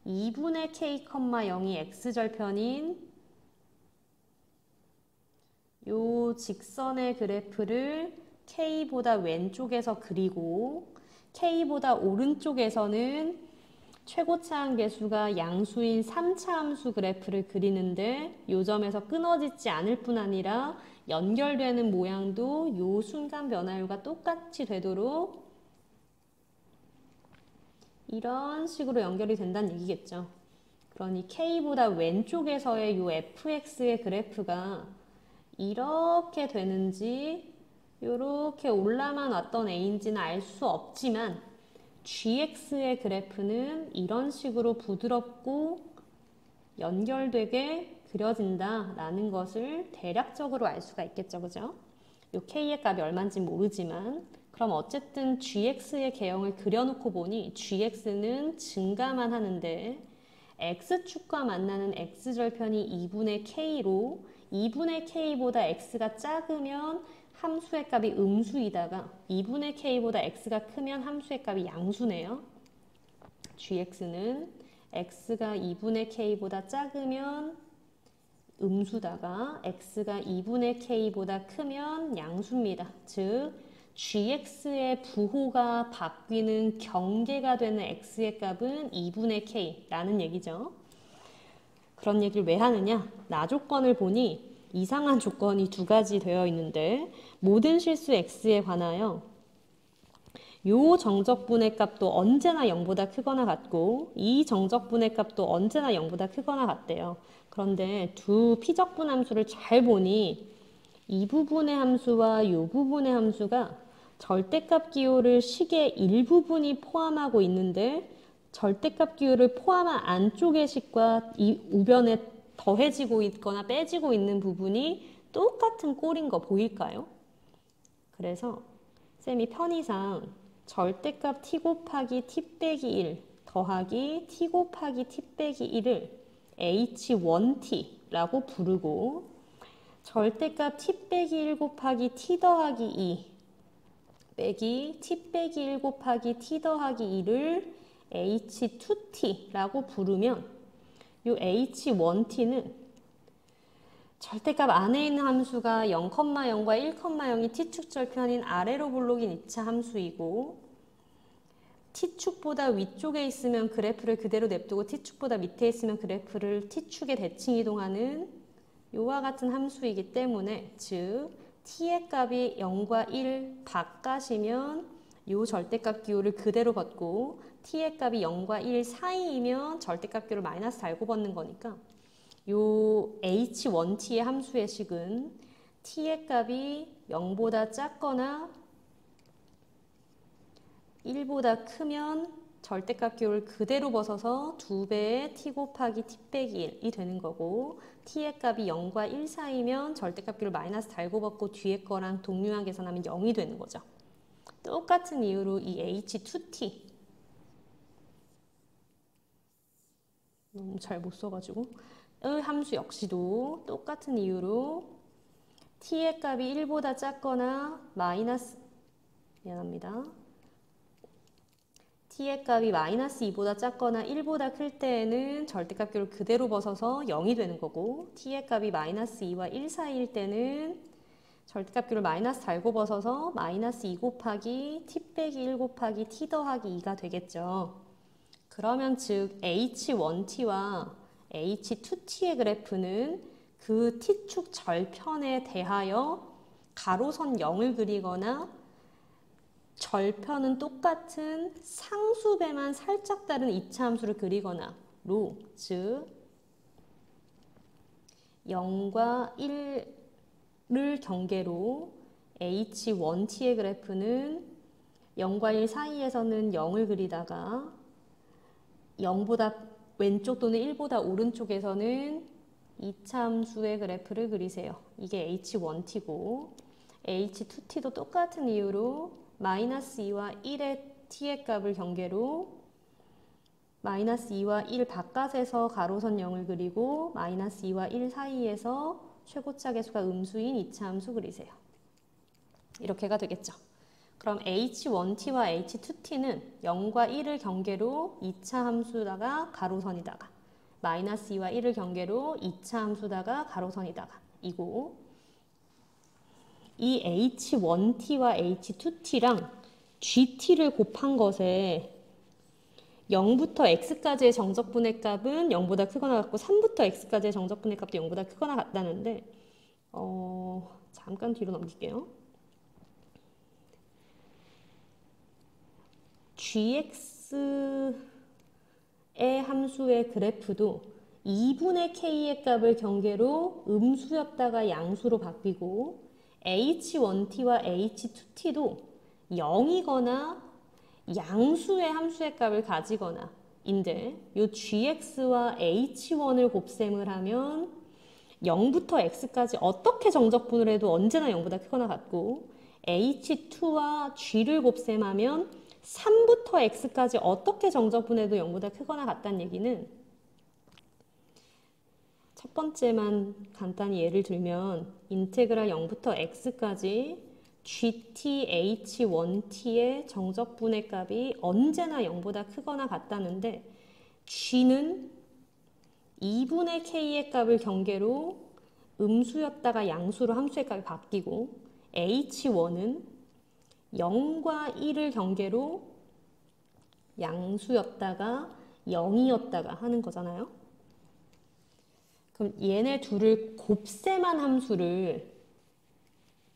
A: 2분의 k, 0이 x절편인 요 직선의 그래프를 k보다 왼쪽에서 그리고 k보다 오른쪽에서는 최고차항 계수가 양수인 3차 함수 그래프를 그리는데 요 점에서 끊어지지 않을 뿐 아니라 연결되는 모양도 요 순간 변화율과 똑같이 되도록 이런 식으로 연결이 된다는 얘기겠죠. 그러니 k보다 왼쪽에서의 요 fx의 그래프가 이렇게 되는지 이렇게 올라만 왔던 a인지는 알 수 없지만 gx의 그래프는 이런 식으로 부드럽고 연결되게 그려진다라는 것을 대략적으로 알 수가 있겠죠, 그죠? 요 k의 값이 얼마인지 모르지만 그럼 어쨌든 gx의 개형을 그려놓고 보니 gx는 증가만 하는데 x축과 만나는 x절편이 2분의 k로 2분의 k보다 x가 작으면 함수의 값이 음수이다가 2분의 k보다 x가 크면 함수의 값이 양수네요. gx는 x가 2분의 k보다 작으면 음수다가 x가 2분의 k보다 크면 양수입니다. 즉 gx의 부호가 바뀌는 경계가 되는 x의 값은 2분의 k라는 얘기죠. 그런 얘기를 왜 하느냐? 나 조건을 보니 이상한 조건이 두 가지 되어 있는데 모든 실수 x에 관하여 요 정적분의 값도 언제나 0보다 크거나 같고 이 정적분의 값도 언제나 0보다 크거나 같대요. 그런데 두 피적분 함수를 잘 보니 이 부분의 함수와 이 부분의 함수가 절대값 기호를 식의 일부분이 포함하고 있는데 절대값 기호를 포함한 안쪽의 식과 이 우변에 더해지고 있거나 빼지고 있는 부분이 똑같은 꼴인 거 보일까요? 그래서 쌤이 편의상 절대값 t 곱하기 t 빼기 1 더하기 t 곱하기 t 빼기 1을 h1t라고 부르고 절대값 t 빼기 1 곱하기 t 더하기 2 빼기 t 빼기 1 곱하기 t 더하기 2를 h2t라고 부르면 이 h1t는 절대값 안에 있는 함수가 0,0과 1,0이 t축 절편인 아래로 볼록인 2차 함수이고 t축보다 위쪽에 있으면 그래프를 그대로 냅두고 t축보다 밑에 있으면 그래프를 t축에 대칭 이동하는 이와 같은 함수이기 때문에 즉 t의 값이 0과 1 바깥이면 이 절대값 기호를 그대로 벗고 t의 값이 0과 1 사이이면 절대값 기호를 마이너스 달고 벗는 거니까 요 h1t의 함수의 식은 t의 값이 0보다 작거나 1보다 크면 절대값 기호를 그대로 벗어서 2배의 t 곱하기 t 빼기 1이 되는 거고 t의 값이 0과 1 사이면 절대값 기호를 마이너스 달고 벗고 뒤에 거랑 동류한 계산하면 0이 되는 거죠. 똑같은 이유로 이 h2t 너무 잘 못 써가지고 의 함수 역시도 똑같은 이유로 t의 값이 1보다 작거나 미안합니다. t의 값이 마이너스 2보다 작거나 1보다 클 때에는 절대값 기호를 그대로 벗어서 0이 되는 거고 t의 값이 마이너스 2와 1 사이일 때는 절대값 기호를 마이너스 달고 벗어서 마이너스 2 곱하기 t 빼기 1 곱하기 t 더하기 2가 되겠죠. 그러면 즉 h1t와 h2t의 그래프는 그 t축 절편에 대하여 가로선 0을 그리거나 절편은 똑같은 상수배만 살짝 다른 2차 함수를 그리거나 로, 즉 0과 1을 경계로 h1t의 그래프는 0과 1 사이에서는 0을 그리다가 0보다 왼쪽 또는 1보다 오른쪽에서는 2차 함수의 그래프를 그리세요. 이게 h1t고 h2t도 똑같은 이유로 마이너스 2와 1의 t의 값을 경계로 마이너스 2와 1 바깥에서 가로선 0을 그리고 마이너스 2와 1 사이에서 최고차 계수가 음수인 2차 함수 그리세요. 이렇게가 되겠죠. 그럼 h1t와 h2t는 0과 1을 경계로 2차 함수다가 가로선이다가 마이너스 2와 1을 경계로 2차 함수다가 가로선이다가 이고 이 h1t와 h2t랑 gt를 곱한 것에 0부터 x까지의 정적분의 값은 0보다 크거나 같고 3부터 x까지의 정적분의 값도 0보다 크거나 같다는데 잠깐 뒤로 넘길게요. gx의 함수의 그래프도 2분의 k의 값을 경계로 음수였다가 양수로 바뀌고 h1t와 h2t도 0이거나 양수의 함수의 값을 가지거나 인데 이 gx와 h1을 곱셈을 하면 0부터 x까지 어떻게 정적분을 해도 언제나 0보다 크거나 같고 h2와 g를 곱셈하면 3부터 x까지 어떻게 정적분해도 0보다 크거나 같다는 얘기는 첫 번째만 간단히 예를 들면 인테그랄 0부터 x까지 gth1t의 정적분의 값이 언제나 0보다 크거나 같다는데 g는 2분의 k의 값을 경계로 음수였다가 양수로 함수의 값이 바뀌고 h1은 0과 1을 경계로 양수였다가 0이었다가 하는 거잖아요. 그럼 얘네 둘을 곱셈한 함수를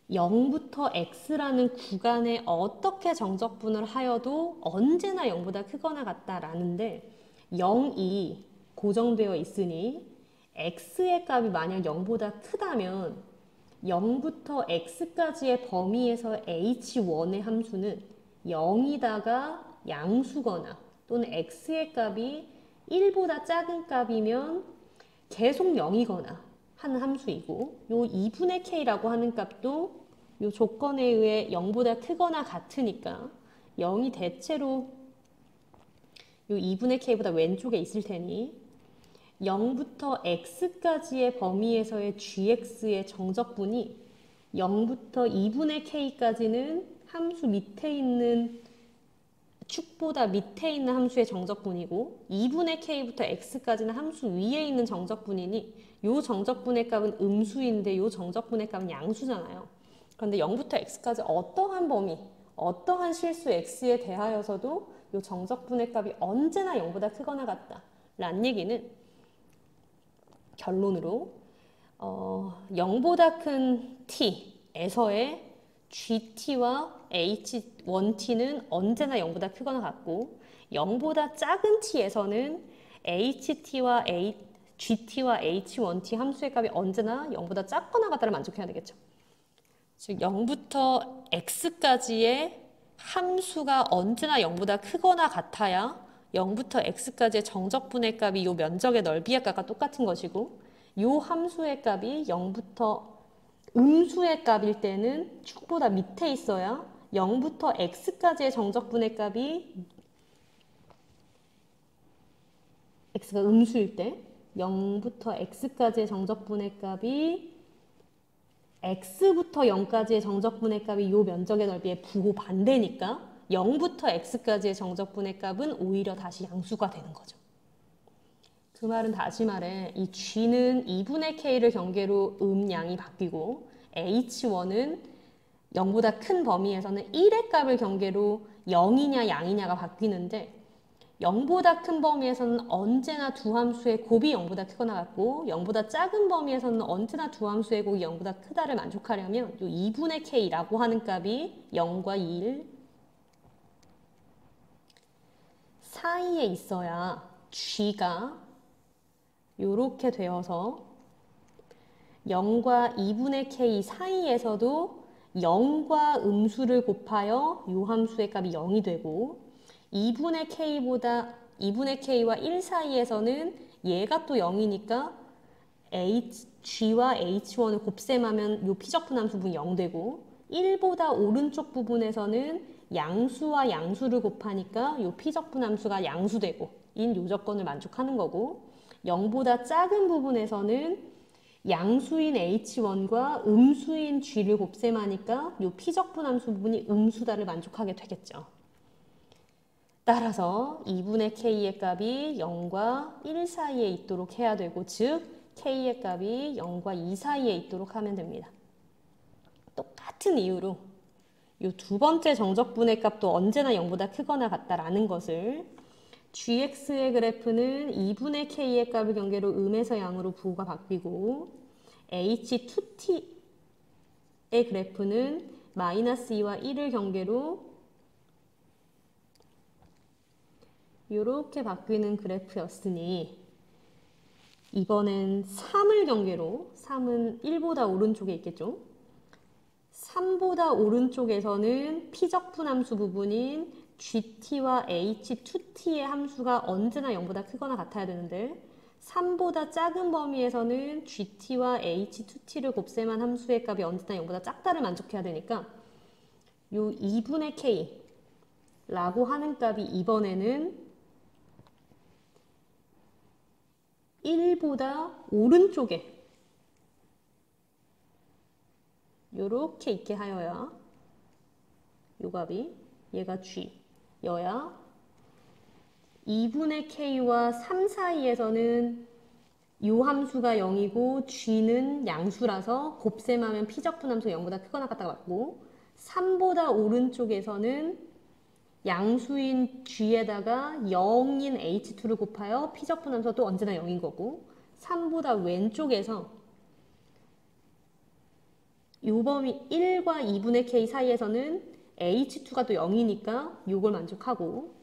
A: 0부터 x라는 구간에 어떻게 정적분을 하여도 언제나 0보다 크거나 같다라는데 0이 고정되어 있으니 x의 값이 만약 0보다 크다면 0부터 x까지의 범위에서 h1의 함수는 0이다가 양수거나 또는 x의 값이 1보다 작은 값이면 계속 0이거나 하는 함수이고 요 2분의 k라고 하는 값도 요 조건에 의해 0보다 크거나 같으니까 0이 대체로 요 2분의 k보다 왼쪽에 있을 테니 0부터 x까지의 범위에서의 gx의 정적분이 0부터 2분의 k까지는 함수 밑에 있는 축보다 밑에 있는 함수의 정적분이고 2분의 k부터 x까지는 함수 위에 있는 정적분이니 요 정적분의 값은 음수인데 요 정적분의 값은 양수잖아요. 그런데 0부터 x까지 어떠한 범위, 어떠한 실수 x에 대하여서도 요 정적분의 값이 언제나 0보다 크거나 같다 라는 얘기는 결론으로 0보다 큰 t에서의 GT와 H1T는 언제나 0보다 크거나 같고 0보다 작은 T에서는 HT와 GT와 H1T 함수의 값이 언제나 0보다 작거나 같다를 만족해야 되겠죠. 즉 0부터 X까지의 함수가 언제나 0보다 크거나 같아야 0부터 X까지의 정적분의 값이 이 면적의 넓이의 값과 똑같은 것이고 이 함수의 값이 0부터 음수의 값일 때는 축보다 밑에 있어야 0부터 x까지의 정적분의 값이 x가 음수일 때 0부터 x까지의 정적분의 값이 x부터 0까지의 정적분의 값이 이 면적의 넓이의 부호 반대니까 0부터 x까지의 정적분의 값은 오히려 다시 양수가 되는 거죠. 그 말은 다시 말해 이 g는 2분의 k를 경계로 양이 바뀌고 h1은 0보다 큰 범위에서는 1의 값을 경계로 0이냐 양이냐가 바뀌는데 0보다 큰 범위에서는 언제나 두 함수의 곱이 0보다 크거나 같고 0보다 작은 범위에서는 언제나 두 함수의 곱이 0보다 크다를 만족하려면 이 2분의 k라고 하는 값이 0과 1 사이에 있어야 g가 이렇게 되어서 0과 2분의 k 사이에서도 0과 음수를 곱하여 이 함수의 값이 0이 되고 2분의 k와 1 사이에서는 얘가 또 0이니까 g와 h1을 곱셈하면 이 피적분함수 분이 0 되고 1보다 오른쪽 부분에서는 양수와 양수를 곱하니까 이 피적분함수가 양수되고 인 요 조건을 만족하는 거고 0보다 작은 부분에서는 양수인 h1과 음수인 g를 곱셈하니까 이 피적분함수 부분이 음수다를 만족하게 되겠죠. 따라서 2분의 k의 값이 0과 1 사이에 있도록 해야 되고 즉 k의 값이 0과 2 사이에 있도록 하면 됩니다. 똑같은 이유로 이 두 번째 정적분의 값도 언제나 0보다 크거나 같다라는 것을 gx의 그래프는 2분의 k의 값을 경계로 음에서 양으로 부호가 바뀌고 h2t의 그래프는 마이너스 2와 1을 경계로 이렇게 바뀌는 그래프였으니 이번엔 3을 경계로 3은 1보다 오른쪽에 있겠죠. 3보다 오른쪽에서는 피적분함수 부분인 GT와 H2T의 함수가 언제나 0보다 크거나 같아야 되는데 3보다 작은 범위에서는 GT와 H2T를 곱셈한 함수의 값이 언제나 0보다 작다를 만족해야 되니까 요 2분의 K라고 하는 값이 이번에는 1보다 오른쪽에 요렇게 있게 하여야 요 값이 얘가 G 여야 2분의 K와 3 사이에서는 요 함수가 0이고 G는 양수라서 곱셈하면 피적분함수가 0보다 크거나 같다가 맞고 3보다 오른쪽에서는 양수인 G에다가 0인 H2를 곱하여 피적분함수가 또 언제나 0인 거고, 3보다 왼쪽에서 요 범위 1과 2분의 K 사이에서는 H2가 또 0이니까 요걸 만족하고,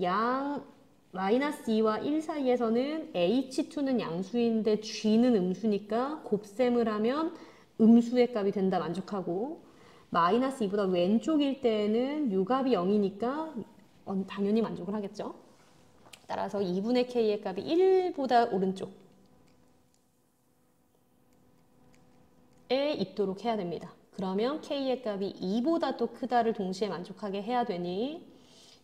A: 양 마이너스 2와 1 사이에서는 H2는 양수인데 G는 음수니까 곱셈을 하면 음수의 값이 된다 만족하고, 마이너스 2보다 왼쪽일 때에는 요 값이 0이니까 당연히 만족을 하겠죠. 따라서 2분의 K의 값이 1보다 오른쪽에 있도록 해야 됩니다. 그러면 K의 값이 2보다 또 크다를 동시에 만족하게 해야 되니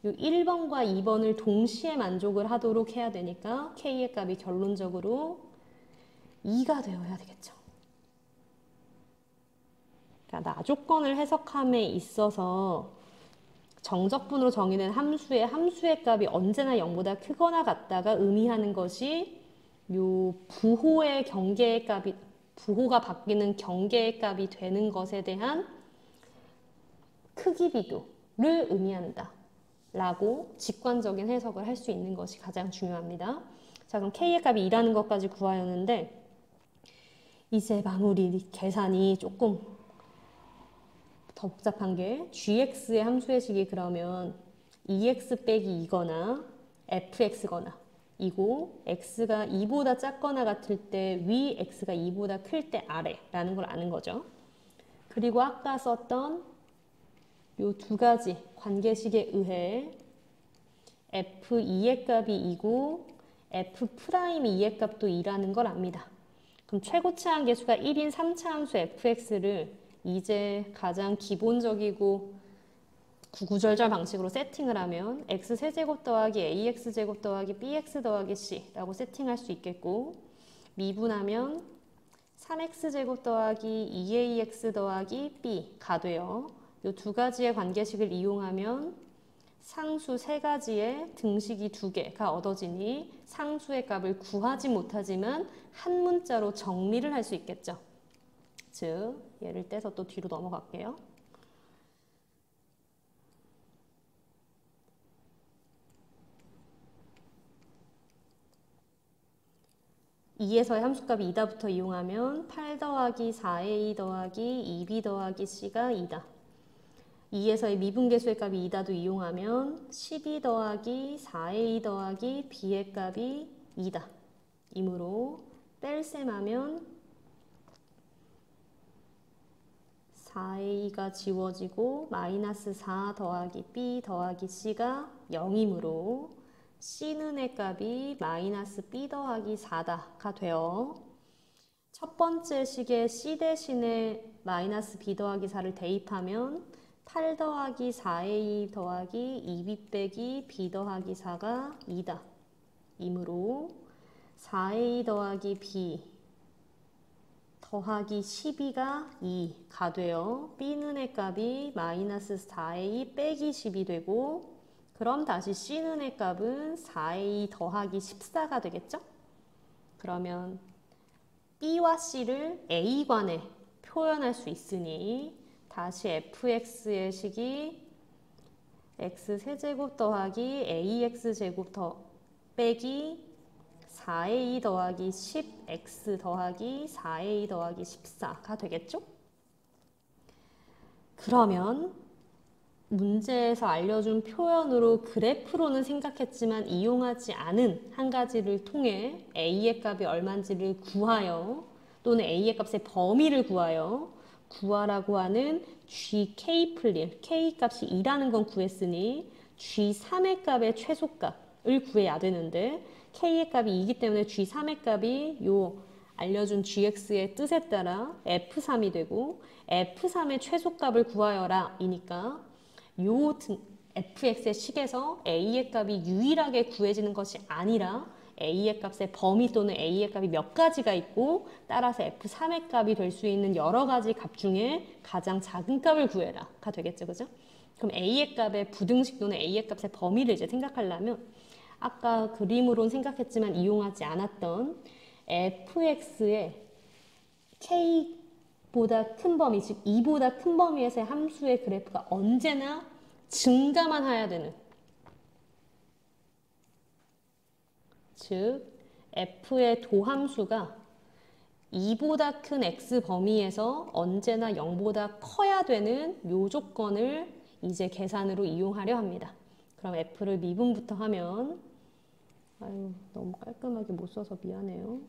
A: 요 1번과 2번을 동시에 만족을 하도록 해야 되니까 K의 값이 결론적으로 2가 되어야 되겠죠. 그러니까 나조건을 해석함에 있어서 정적분으로 정의된 함수의 값이 언제나 0보다 크거나 같다가 의미하는 것이 요 부호의 경계의 값이, 부호가 바뀌는 경계의 값이 되는 것에 대한 크기 비교를 의미한다 라고 직관적인 해석을 할 수 있는 것이 가장 중요합니다. 자, 그럼 K의 값이 2라는 것까지 구하였는데 이제 마무리 계산이 조금 더 복잡한 게 gx의 함수의 식이 그러면 2x 빼기 2거나 fx거나 이고 x가 2보다 작거나 같을 때 위, x가 2보다 클 때 아래라는 걸 아는 거죠. 그리고 아까 썼던 요 두 가지 관계식에 의해 f2의 값이 2고 f'2의 값도 2라는 걸 압니다. 그럼 최고차 함계수가 1인 3차 함수 fx를 이제 가장 기본적이고 구구절절 방식으로 세팅을 하면 x세제곱 더하기 ax제곱 더하기 bx 더하기 c라고 세팅할 수 있겠고, 미분하면 3x제곱 더하기 2ax 더하기 b가 돼요. 이 두 가지의 관계식을 이용하면 상수 세 가지의 등식이 두 개가 얻어지니 상수의 값을 구하지 못하지만 한 문자로 정리를 할 수 있겠죠. 즉, 얘를 떼서 또 뒤로 넘어갈게요. (2)에서의 함수값이 2다부터 이용하면 8 더하기 4a 더하기 2b 더하기 c가 2다. 2에서의 미분계수의 값이 2다도 이용하면 12 더하기 4a 더하기 b의 값이 2다. 이므로 뺄셈하면 4a가 지워지고 마이너스 4 더하기 b 더하기 c가 0이므로 c는의 값이 마이너스 b 더하기 4다가 돼요. 첫 번째 식에 c 대신에 마이너스 b 더하기 4를 대입하면 8 더하기 4a 더하기 2b 빼기 b 더하기 4가 2다. 이므로 4a 더하기 b 더하기 12가 2가 돼요. b는의 값이 마이너스 4a 빼기 10이 되고, 그럼 다시 c는의 값은 4a 더하기 14가 되겠죠? 그러면 b와 c를 a관에 표현할 수 있으니 다시 fx의 식이 x세제곱 더하기 ax제곱 빼기 4a 더하기 10x 더하기 4a 더하기 14가 되겠죠? 그러면 문제에서 알려준 표현으로 그래프로는 생각했지만 이용하지 않은 한 가지를 통해 a의 값이 얼마인지를 구하여, 또는 a의 값의 범위를 구하라고 하는 gk 풀림, k 값이 2라는 건 구했으니 g3의 값의 최소값을 구해야 되는데, k의 값이 2이기 때문에 g3의 값이 요 알려준 gx의 뜻에 따라 f3이 되고, f3의 최소값을 구하여라 이니까 요 fx의 식에서 a의 값이 유일하게 구해지는 것이 아니라 a의 값의 범위 또는 a의 값이 몇 가지가 있고, 따라서 f3의 값이 될 수 있는 여러 가지 값 중에 가장 작은 값을 구해라가 되겠죠, 그죠? 그럼 a의 값의 부등식 또는 a의 값의 범위를 이제 생각하려면 아까 그림으론 생각했지만 이용하지 않았던 fx의 k 보다 큰 범위, 즉 2보다 큰 범위에서의 함수의 그래프가 언제나 증가만 해야 되는, 즉 f의 도함수가 2보다 큰 x 범위에서 언제나 0보다 커야 되는 요 조건을 이제 계산으로 이용하려 합니다. 그럼 f를 미분부터 하면, 아유 너무 깔끔하게 못 써서 미안해요.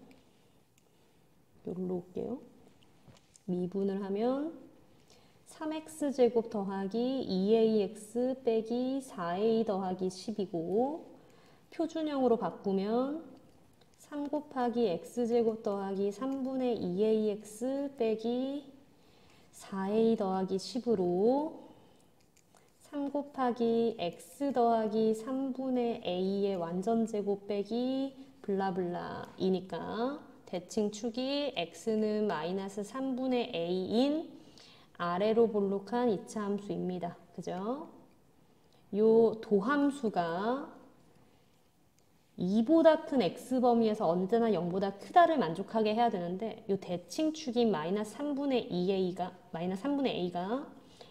A: 여기로 올게요. 미분을 하면 3x제곱 더하기 2ax 빼기 4a 더하기 10이고, 표준형으로 바꾸면 3 곱하기 x제곱 더하기 3분의 2ax 빼기 4a 더하기 10으로 3 곱하기 x 더하기 3분의 a의 완전제곱 빼기 블라블라 이니까 대칭 축이 x는 마이너스 3분의 a인 아래로 볼록한 이차 함수입니다. 그죠? 요 도함수가 2보다 큰 x범위에서 언제나 0보다 크다를 만족하게 해야 되는데, 요 대칭축인 마이너스 3분의 2a가, 마이너스 3분의 a가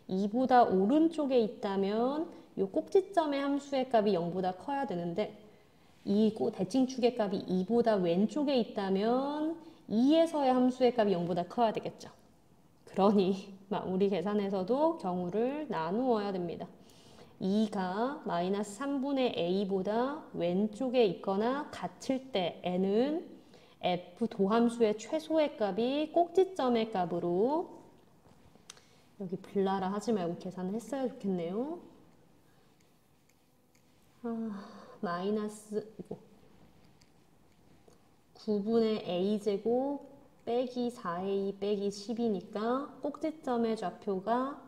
A: 2보다 오른쪽에 있다면 요 꼭지점의 함수의 값이 0보다 커야 되는데, 이 대칭축의 값이 2보다 왼쪽에 있다면 2에서의 함수의 값이 0보다 커야 되겠죠. 그러니 우리 계산에서도 경우를 나누어야 됩니다. 2가 마이너스 3분의 a보다 왼쪽에 있거나 같을 때 n은 f 도함수의 최소의 값이 꼭지점의 값으로, 여기 블라라 하지 말고 계산을 했어야 좋겠네요. 마이너스 9분의 a제곱 빼기 4a 빼기 10이니까 꼭지점의 좌표가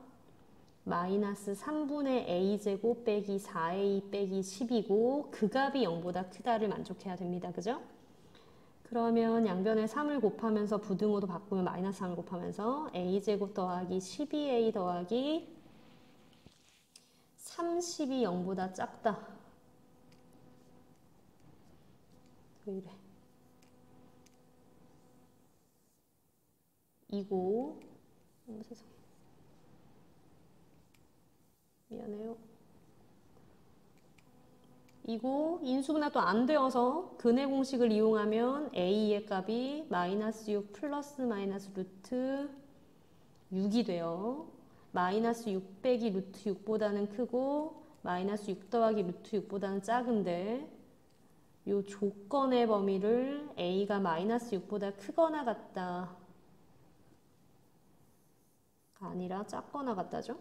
A: 마이너스 3분의 a제곱 빼기 4a 빼기 10이고, 그 값이 0보다 크다를 만족해야 됩니다. 그죠? 그러면 양변에 3을 곱하면서 부등호도 바꾸면 마이너스 3을 곱하면서 a제곱 더하기 12a 더하기 30이 0보다 작다. 왜 이래? 이고, 세상에. 미안해요. 이고 인수분해 또 안 되어서 근해 공식을 이용하면 a의 값이 마이너스 6 플러스 마이너스 루트 6이 돼요. 마이너스 6 빼기 루트 6보다는 크고 마이너스 6 더하기 루트 6보다는 작은데, 이 조건의 범위를 a가 마이너스 6보다 크거나 같다 아니라 작거나 같다죠.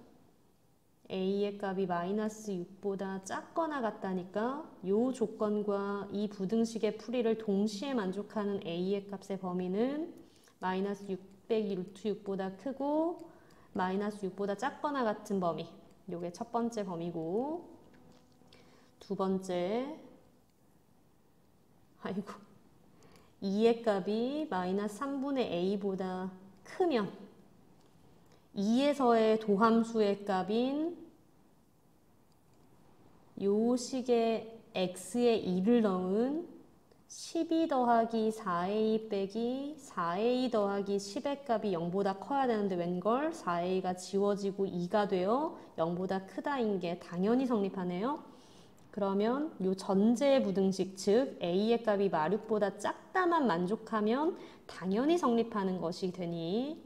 A: a의 값이 마이너스 6보다 작거나 같다니까 이 조건과 이 부등식의 풀이를 동시에 만족하는 a의 값의 범위는 마이너스 6 빼기 루트 6보다 크고 마이너스 6보다 작거나 같은 범위, 요게 첫 번째 범위고, 두 번째, 아이고 2의 값이 마이너스 3분의 a보다 크면 2에서의 도함수의 값인 요 식의 x에 2를 넣은 12 더하기 4a 빼기 4a 더하기 10의 값이 0보다 커야 되는데 웬걸 4a가 지워지고 2가 되어 0보다 크다인 게 당연히 성립하네요. 그러면 요 전제 부등식, 즉 a의 값이 마륙보다 작다만 만족하면 당연히 성립하는 것이 되니,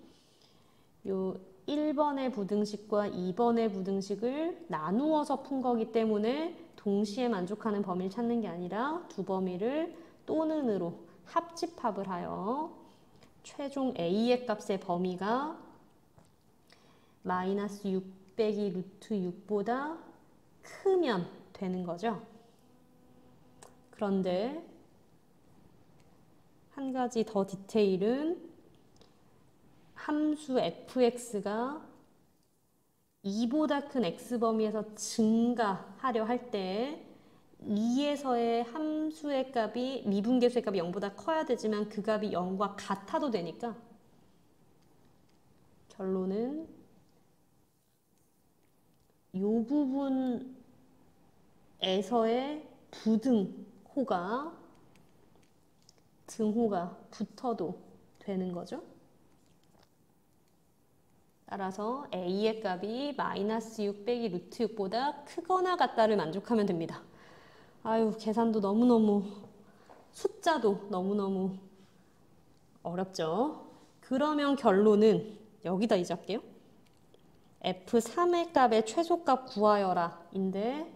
A: 요 1번의 부등식과 2번의 부등식을 나누어서 푼 거기 때문에 동시에 만족하는 범위를 찾는 게 아니라 두 범위를 또는으로 합집합을 하여 최종 a의 값의 범위가 마이너스 6 빼기 루트 6보다 크면 되는 거죠. 그런데 한 가지 더 디테일은 함수 fx가 2보다 큰 x범위에서 증가하려 할 때 2에서의 함수의 값이, 미분계수의 값이 0보다 커야 되지만 그 값이 0과 같아도 되니까 결론은 이 부분에서의 등호가 붙어도 되는 거죠. 따라서 a의 값이 마이너스 6 빼기 루트 6보다 크거나 같다를 만족하면 됩니다. 아유, 계산도 너무너무, 숫자도 너무너무 어렵죠? 그러면 결론은 여기다 이제 할게요. F3의 값의 최소값 구하여라 인데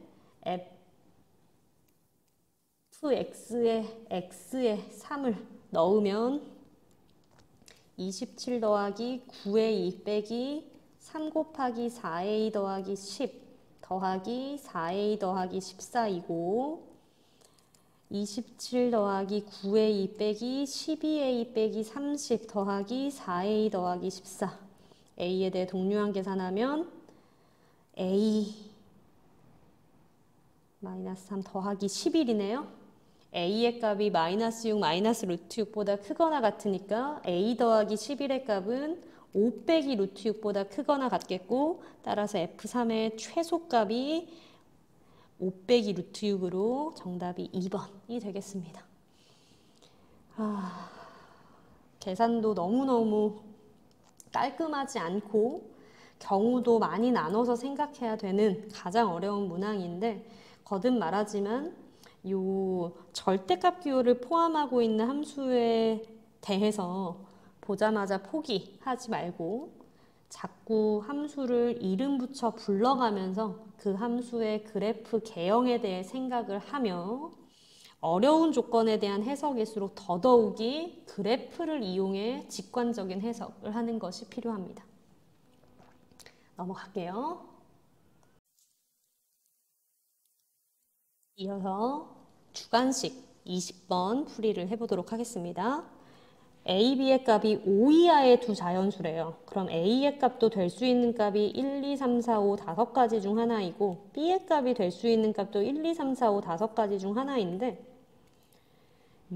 A: fx에 x에 3을 넣으면 27 더하기 9의 2 빼기 3 곱하기 4a 더하기 10 더하기 4a 더하기 14이고 27 더하기 9의 2 빼기 12a 빼기 30 더하기 4a 더하기 14 a에 대해 동류항 계산하면 a 마이너스 3 더하기 11이네요. a의 값이 마이너스 6 마이너스 루트 6보다 크거나 같으니까 a 더하기 11의 값은 5 빼기 루트 6보다 크거나 같겠고 따라서 F3의 최소값이 5 빼기 루트 6으로 정답이 2번이 되겠습니다. 계산도 너무너무 깔끔하지 않고 경우도 많이 나눠서 생각해야 되는 가장 어려운 문항인데 거듭 말하지만 요 절대값 기호를 포함하고 있는 함수에 대해서 보자마자 포기하지 말고 자꾸 함수를 이름 붙여 불러가면서 그 함수의 그래프 개형에 대해 생각을 하며 어려운 조건에 대한 해석일수록 더더욱이 그래프를 이용해 직관적인 해석을 하는 것이 필요합니다. 넘어갈게요. 이어서 주관식 20번 풀이를 해보도록 하겠습니다. a, b의 값이 5 이하의 두 자연수래요. 그럼 a의 값도 될 수 있는 값이 1, 2, 3, 4, 5, 5가지 중 하나이고 b의 값이 될 수 있는 값도 1, 2, 3, 4, 5, 5가지 중 하나인데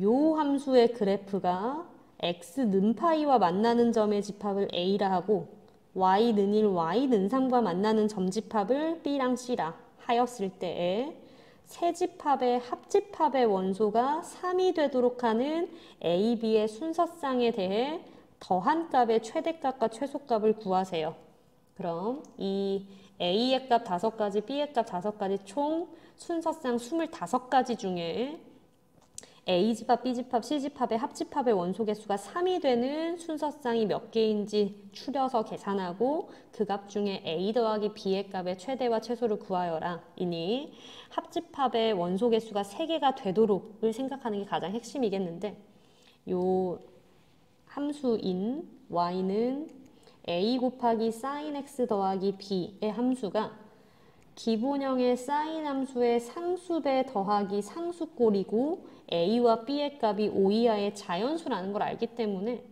A: 요 함수의 그래프가 x는 파이와 만나는 점의 집합을 a라 하고 y는 1, y는 3과 만나는 점 집합을 b랑 c라 하였을 때에 세 집합의 합집합의 원소가 3이 되도록 하는 a, b의 순서쌍에 대해 더한 값의 최대값과 최소값을 구하세요. 그럼 이 a의 값 5가지, b의 값 5가지 총 순서쌍 25가지 중에 A집합, B집합, C집합의 합집합의 원소 개수가 3이 되는 순서쌍이 몇 개인지 추려서 계산하고 그 값 중에 A 더하기 B의 값의 최대와 최소를 구하여라. 이니 합집합의 원소 개수가 3개가 되도록을 생각하는 게 가장 핵심이겠는데 요 함수인 y는 A 곱하기 sin x 더하기 b의 함수가 기본형의 사인 함수의 상수배 더하기 상수꼴이고 a와 b의 값이 5 이하의 자연수라는 걸 알기 때문에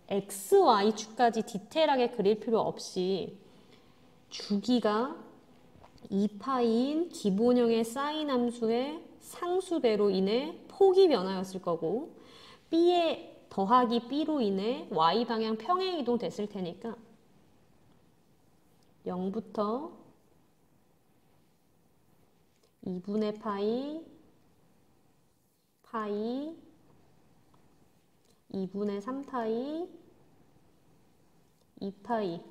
A: x, y 축까지 디테일하게 그릴 필요 없이 주기가 2파이인 기본형의 사인 함수의 상수배로 인해 폭이 변하였을 거고 b의 더하기 b로 인해 y방향 평행이동 됐을 테니까 0부터 2분의 파이, 파이, 2분의 3파이, 2파이의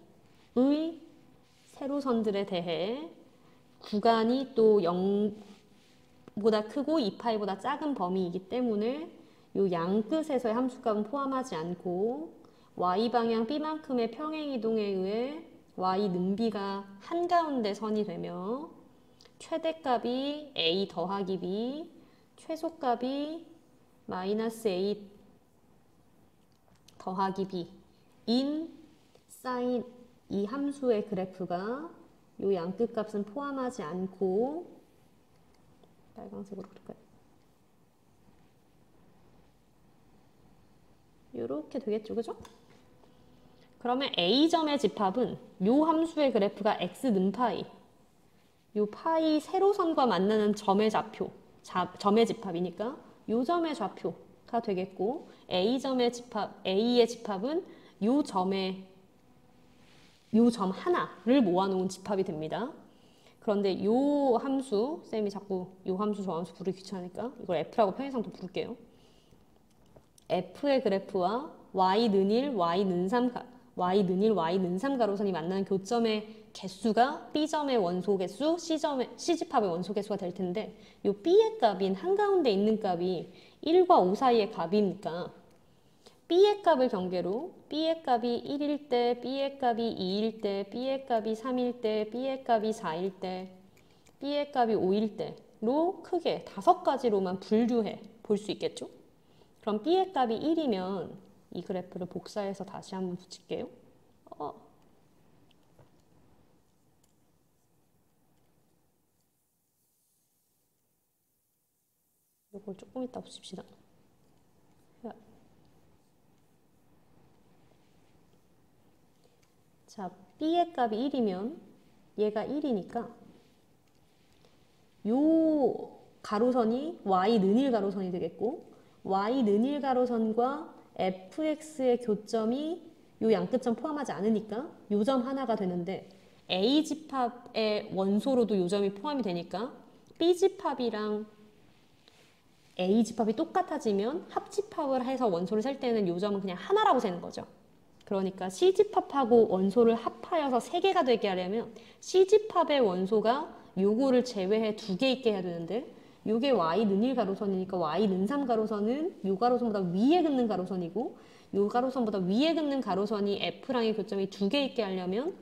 A: 세로선들에 대해 구간이 또 0보다 크고 2파이보다 작은 범위이기 때문에 이 양끝에서의 함수값은 포함하지 않고 y방향 b만큼의 평행이동에 의해 y는 b가 한가운데 선이 되며 최대값이 a 더하기 b, 최소값이 마이너스 a 더하기 b인 사인 이 함수의 그래프가 이 양끝값은 포함하지 않고 빨간색으로 그릴까요? 이렇게 되겠죠, 그죠? 그러면 A점의 집합은 요 함수의 그래프가 x는 파이, 요 파이 세로선과 만나는 점의 좌표, 점의 집합이니까 요 점의 좌표가 되겠고 A점의 집합, A의 집합은 요 점의 요 점 하나를 모아놓은 집합이 됩니다. 그런데 요 함수, 쌤이 자꾸 요 함수 저 함수 부르기 귀찮으니까 이걸 F라고 편의상도 부를게요. F의 그래프와 y는 1, y는 3, y는 1, y는 3 가로선이 만나는 교점의 개수가 B점의 원소 개수, C집합의 원소 개수가 될 텐데 이 B의 값인 한가운데 있는 값이 1과 5 사이의 값이니까 B의 값을 경계로 B의 값이 1일 때, B의 값이 2일 때, B의 값이 3일 때, B의 값이 4일 때, B의 값이 5일 때로 크게 5가지로만 분류해 볼 수 있겠죠? 그럼 B의 값이 1이면 이 그래프를 복사해서 다시 한번 붙일게요. 이걸 조금 이따 붙입시다. 자, B의 값이 1이면 얘가 1이니까 요 가로선이 y는 1 가로선이 되겠고 y는 1 가로선과 fx의 교점이 요 양끝점 포함하지 않으니까 요 점 하나가 되는데 A집합의 원소로도 요 점이 포함이 되니까 B집합이랑 A집합이 똑같아지면 합집합을 해서 원소를 셀 때는 요 점은 그냥 하나라고 세는 거죠. 그러니까 C집합하고 원소를 합하여서 3개가 되게 하려면 C집합의 원소가 요거를 제외해 2개 있게 해야 되는데 요게 y는 1 가로선이니까 y는 3 가로선은 요 가로선보다 위에 긋는 가로선이고 요 가로선보다 위에 긋는 가로선이 F랑의 교점이 2개 있게 하려면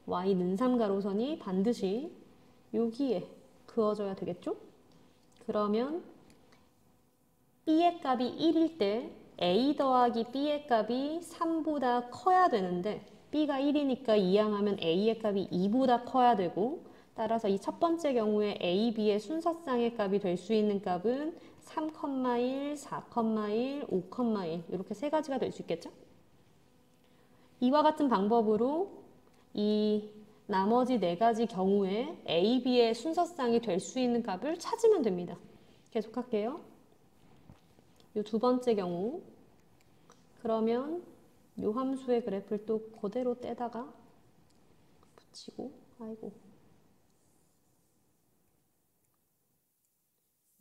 A: y는 3 가로선이 반드시 여기에 그어져야 되겠죠? 그러면 B의 값이 1일 때 A 더하기 B의 값이 3보다 커야 되는데 B가 1이니까 이항하면 A의 값이 2보다 커야 되고 따라서 이 첫 번째 경우에 A, B의 순서쌍의 값이 될 수 있는 값은 3,1, 4,1, 5,1 이렇게 3가지가 될 수 있겠죠? 이와 같은 방법으로 이 나머지 4가지 경우에 A, B의 순서쌍이 될 수 있는 값을 찾으면 됩니다. 계속할게요. 이 두 번째 경우 그러면 이 함수의 그래프를 또 그대로 떼다가 붙이고 아이고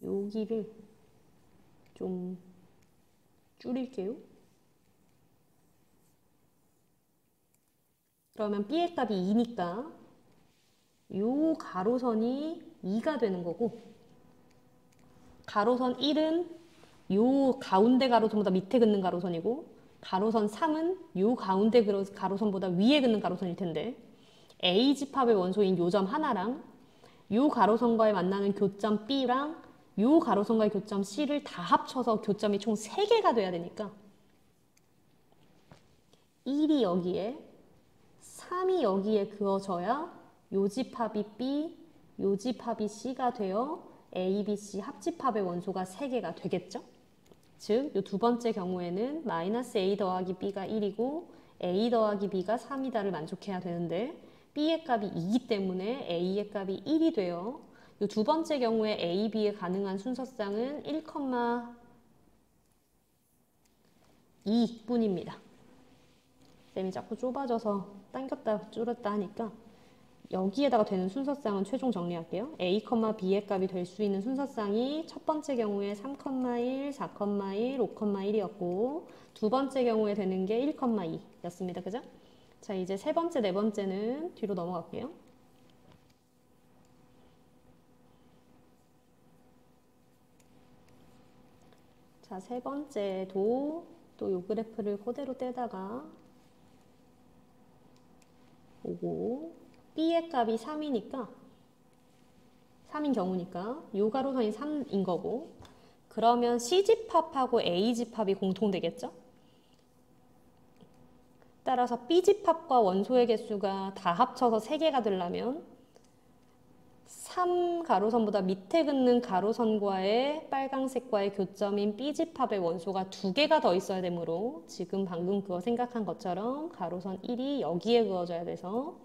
A: 여기를 좀 줄일게요. 그러면 B의 값이 2니까 요 가로선이 2가 되는 거고 가로선 1은 요 가운데 가로선보다 밑에 긋는 가로선이고 가로선 3은 요 가운데 가로선보다 위에 긋는 가로선일 텐데 A집합의 원소인 요 점 하나랑 요 가로선과의 만나는 교점 B랑 요 가로선과의 교점 C를 다 합쳐서 교점이 총 3개가 돼야 되니까 1이 여기에 3이 여기에 그어져야 요 집합이 B, 요 집합이 C가 되어 A, B, C 합집합의 원소가 3개가 되겠죠? 즉, 이 두 번째 경우에는 마이너스 A 더하기 B가 1이고 A 더하기 B가 3이다를 만족해야 되는데 B의 값이 2이기 때문에 A의 값이 1이 돼요. 이 두 번째 경우에 A, B의 가능한 순서쌍은 1,2뿐입니다. 쌤이 자꾸 좁아져서 당겼다 줄였다 하니까 여기에다가 되는 순서쌍은 최종 정리할게요. A, B의 값이 될 수 있는 순서쌍이 첫 번째 경우에 3,1, 4,1, 5,1이었고 두 번째 경우에 되는 게 1,2였습니다. 그죠? 자, 이제 세 번째, 네 번째는 뒤로 넘어갈게요. 자, 세 번째도 또 요 그래프를 그대로 떼다가 오고 B의 값이 3이니까 3인 경우니까 요 가로선이 3인 거고 그러면 C집합하고 A집합이 공통되겠죠? 따라서 B집합과 원소의 개수가 다 합쳐서 3개가 되려면 3 가로선보다 밑에 긋는 가로선과의 빨강색과의 교점인 B집합의 원소가 2개가 더 있어야 되므로 지금 방금 그거 생각한 것처럼 가로선 1이 여기에 그어져야 돼서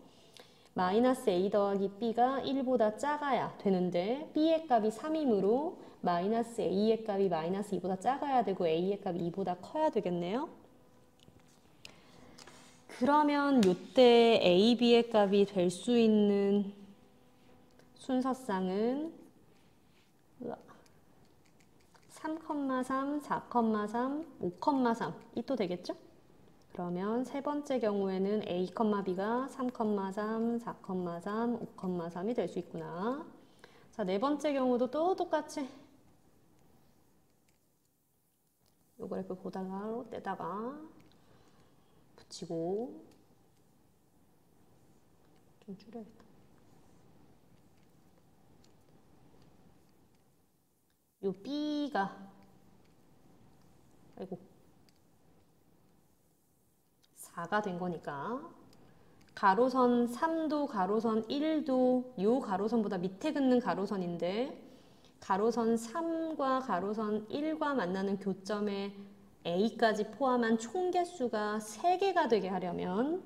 A: 마이너스 A 더하기 B가 1보다 작아야 되는데 B의 값이 3이므로 마이너스 A의 값이 마이너스 2보다 작아야 되고 A의 값이 2보다 커야 되겠네요. 그러면 이때 A, B의 값이 될 수 있는 순서쌍은 3,3, 4,3, 5,3이 또 되겠죠? 그러면 세 번째 경우에는 A, B가 3,3, 4,3, 5,3이 될 수 있구나. 자, 네 번째 경우도 또 똑같이 요 그래프 보다가 떼다가 붙이고 좀 줄여야겠다. 요 B가 아이고 4가 된 거니까 가로선 3도 가로선 1도 요 가로선보다 밑에 긋는 가로선인데 가로선 3과 가로선 1과 만나는 교점에 A까지 포함한 총 개수가 3개가 되게 하려면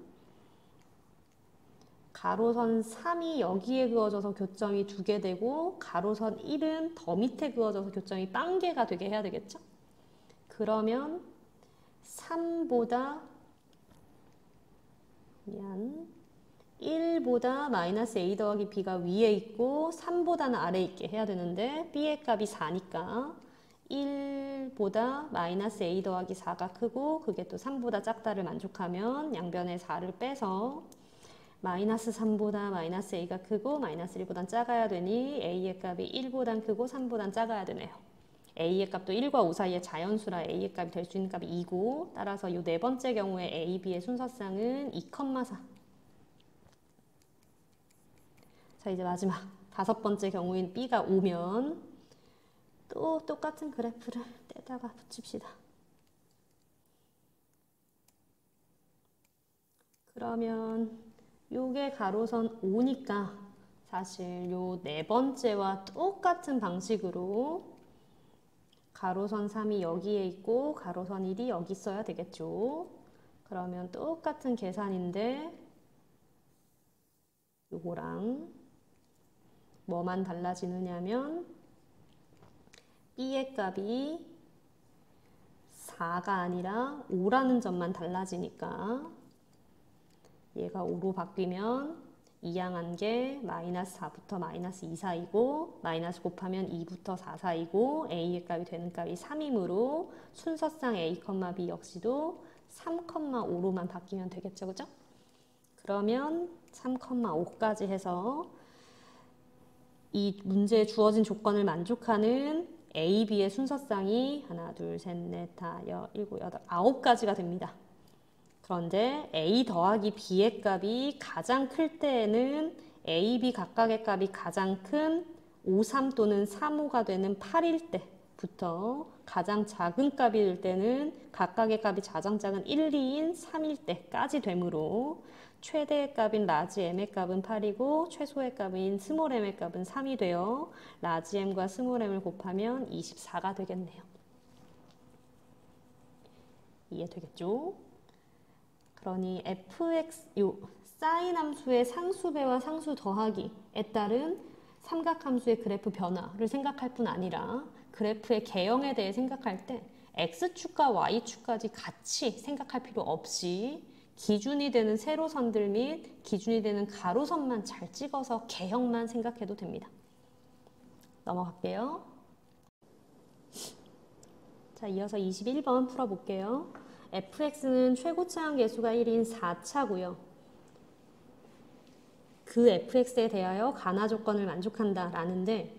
A: 가로선 3이 여기에 그어져서 교점이 2개 되고 가로선 1은 더 밑에 그어져서 교점이 빵개가 되게 해야 되겠죠? 그러면 3보다 1보다 마이너스 A 더하기 B가 위에 있고 3보다는 아래에 있게 해야 되는데 B의 값이 4니까 1보다 마이너스 A 더하기 4가 크고 그게 또 3보다 작다를 만족하면 양변에 4를 빼서 마이너스 3보다 마이너스 A가 크고 마이너스 1보단 작아야 되니 A의 값이 1보단 크고 3보단 작아야 되네요. A의 값도 1과 5 사이의 자연수라 A의 값이 될 수 있는 값이 2고 따라서 이 네 번째 경우에 A, B의 순서쌍은 2,4. 자, 이제 마지막 다섯 번째 경우인 B가 오면 또 똑같은 그래프를 떼다가 붙입시다. 그러면 요게 가로선 5니까 사실 요 네 번째와 똑같은 방식으로 가로선 3이 여기에 있고 가로선 1이 여기 있어야 되겠죠. 그러면 똑같은 계산인데 요거랑 뭐만 달라지느냐면 B의 값이 4가 아니라 5라는 점만 달라지니까 얘가 5로 바뀌면 이항한 게 마이너스 4부터 마이너스 2 사이고 마이너스 곱하면 2부터 4 사이고 A의 값이 되는 값이 3이므로 순서상 A, B 역시도 3,5로만 바뀌면 되겠죠. 그죠? 그러면 3,5까지 해서 이 문제에 주어진 조건을 만족하는 A, B의 순서쌍이 하나, 둘, 셋, 넷, 다, 일곱, 여덟, 9가지가 됩니다. 그런데 A 더하기 B의 값이 가장 클 때에는 A, B 각각의 값이 가장 큰 5, 3 또는 3, 5가 되는 8일 때부터 가장 작은 값이 될 때는 각각의 값이 가장 작은 1, 2인 3일 때까지 되므로 최대의 값인 라지 m의 값은 8이고 최소의 값인 스몰 m의 값은 3이 되어 라지 m과 스몰 m을 곱하면 24가 되겠네요. 이해되겠죠? 그러니 fx, 요 사인 함수의 상수배와 상수 더하기에 따른 삼각함수의 그래프 변화를 생각할 뿐 아니라 그래프의 개형에 대해 생각할 때 x축과 y축까지 같이 생각할 필요 없이 기준이 되는 세로선들 및 기준이 되는 가로선만 잘 찍어서 개형만 생각해도 됩니다. 넘어갈게요. 자, 이어서 21번 풀어볼게요. fx는 최고차항 계수가 1인 4차고요. 그 fx에 대하여 간화 조건을 만족한다 라는데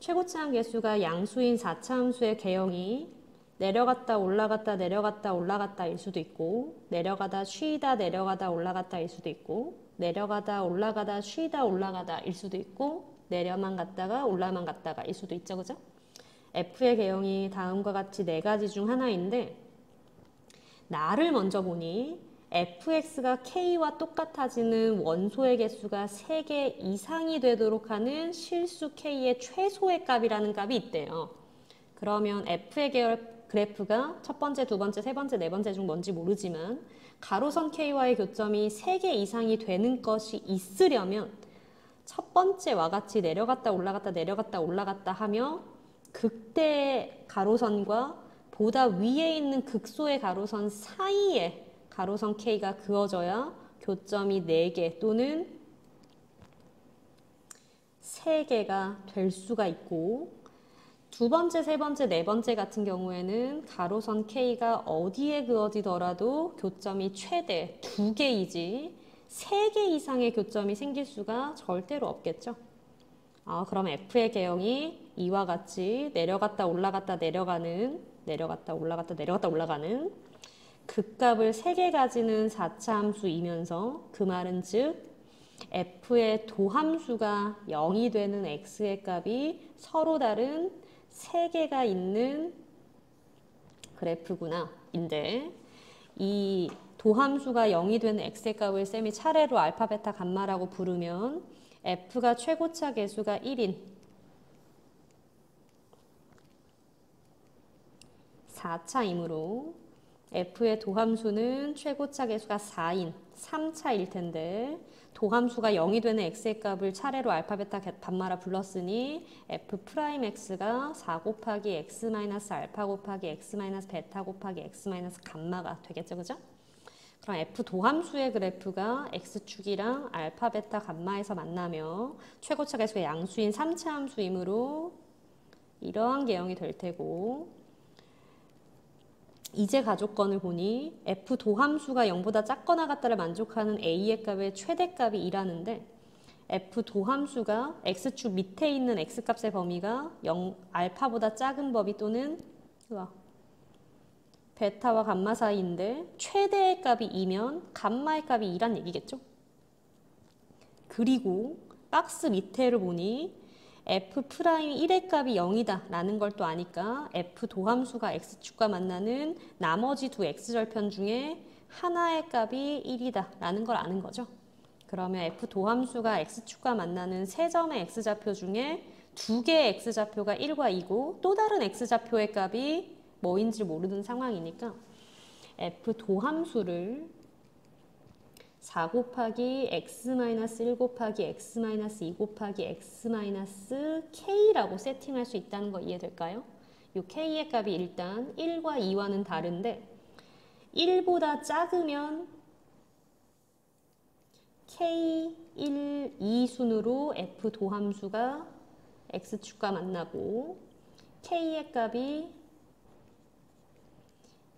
A: 최고차항 계수가 양수인 4차 함수의 개형이 내려갔다 올라갔다 내려갔다 올라갔다 일 수도 있고 내려가다 쉬다 내려가다 올라갔다 일 수도 있고 내려가다 올라가다 쉬다 올라가다 일 수도 있고 내려만 갔다가 올라만 갔다가 일 수도 있죠. 그죠? f의 개형이 다음과 같이 네 가지 중 하나인데 나를 먼저 보니 fx가 k와 똑같아지는 원소의 개수가 3개 이상이 되도록 하는 실수 k의 최소의 값이라는 값이 있대요. 그러면 f의 그래프가 첫 번째, 두 번째, 세 번째, 네 번째 중 뭔지 모르지만 가로선 k와의 교점이 3개 이상이 되는 것이 있으려면 첫 번째와 같이 내려갔다 올라갔다 내려갔다 올라갔다 하며 극대 가로선과 보다 위에 있는 극소의 가로선 사이에 가로선 K가 그어져야 교점이 4개 또는 3개가 될 수가 있고 두 번째, 세 번째, 네 번째 같은 경우에는 가로선 K가 어디에 그어지더라도 교점이 최대 2개이지 3개 이상의 교점이 생길 수가 절대로 없겠죠. 그럼 F의 개형이 이와 같이 내려갔다 올라갔다 내려가는 내려갔다 올라갔다 내려갔다 올라가는 극값을 3개 가지는 4차 함수이면서 그 말은 즉 F의 도함수가 0이 되는 X의 값이 서로 다른 3개가 있는 그래프구나 인데 이 도함수가 0이 되는 X의 값을 쌤이 차례로 알파, 베타, 감마라고 부르면 F가 최고차 계수가 1인 4차이므로 F의 도함수는 최고차 계수가 4인 3차일 텐데 도함수가 0이 되는 X의 값을 차례로 알파, 베타, 감마라 불렀으니 F 프라임 X가 4 곱하기 X 마이너스 알파 곱하기 X 마이너스 베타 곱하기 X 마이너스 감마가 되겠죠, 그죠? 그럼 F 도함수의 그래프가 X축이랑 알파, 베타, 감마에서 만나며 최고차 계수의 양수인 3차 함수이므로 이러한 개형이 될 테고 이제 가족건을 보니 F 도함수가 0보다 작거나 같다를 만족하는 A의 값의 최대값이 2라는데 F 도함수가 X축 밑에 있는 X값의 범위가 0, 알파보다 작은 범위 또는 베타와 감마 사이인데 최대의 값이 2면 감마의 값이 2란 얘기겠죠. 그리고 박스 밑에를 보니 F 프라임 1의 값이 0이다 라는 걸 또 아니까 F 도함수가 X축과 만나는 나머지 두 X절편 중에 하나의 값이 1이다 라는 걸 아는 거죠. 그러면 F 도함수가 X축과 만나는 세 점의 X좌표 중에 두 개의 X좌표가 1과 2고 또 다른 X좌표의 값이 뭐인지 모르는 상황이니까 F 도함수를 4 곱하기 X-1 곱하기 X-2 곱하기 X-K라고 세팅할 수 있다는 거 이해될까요? 이 K의 값이 일단 1과 2와는 다른데 1보다 작으면 K1, 2 순으로 F 도함수가 X축과 만나고 K의 값이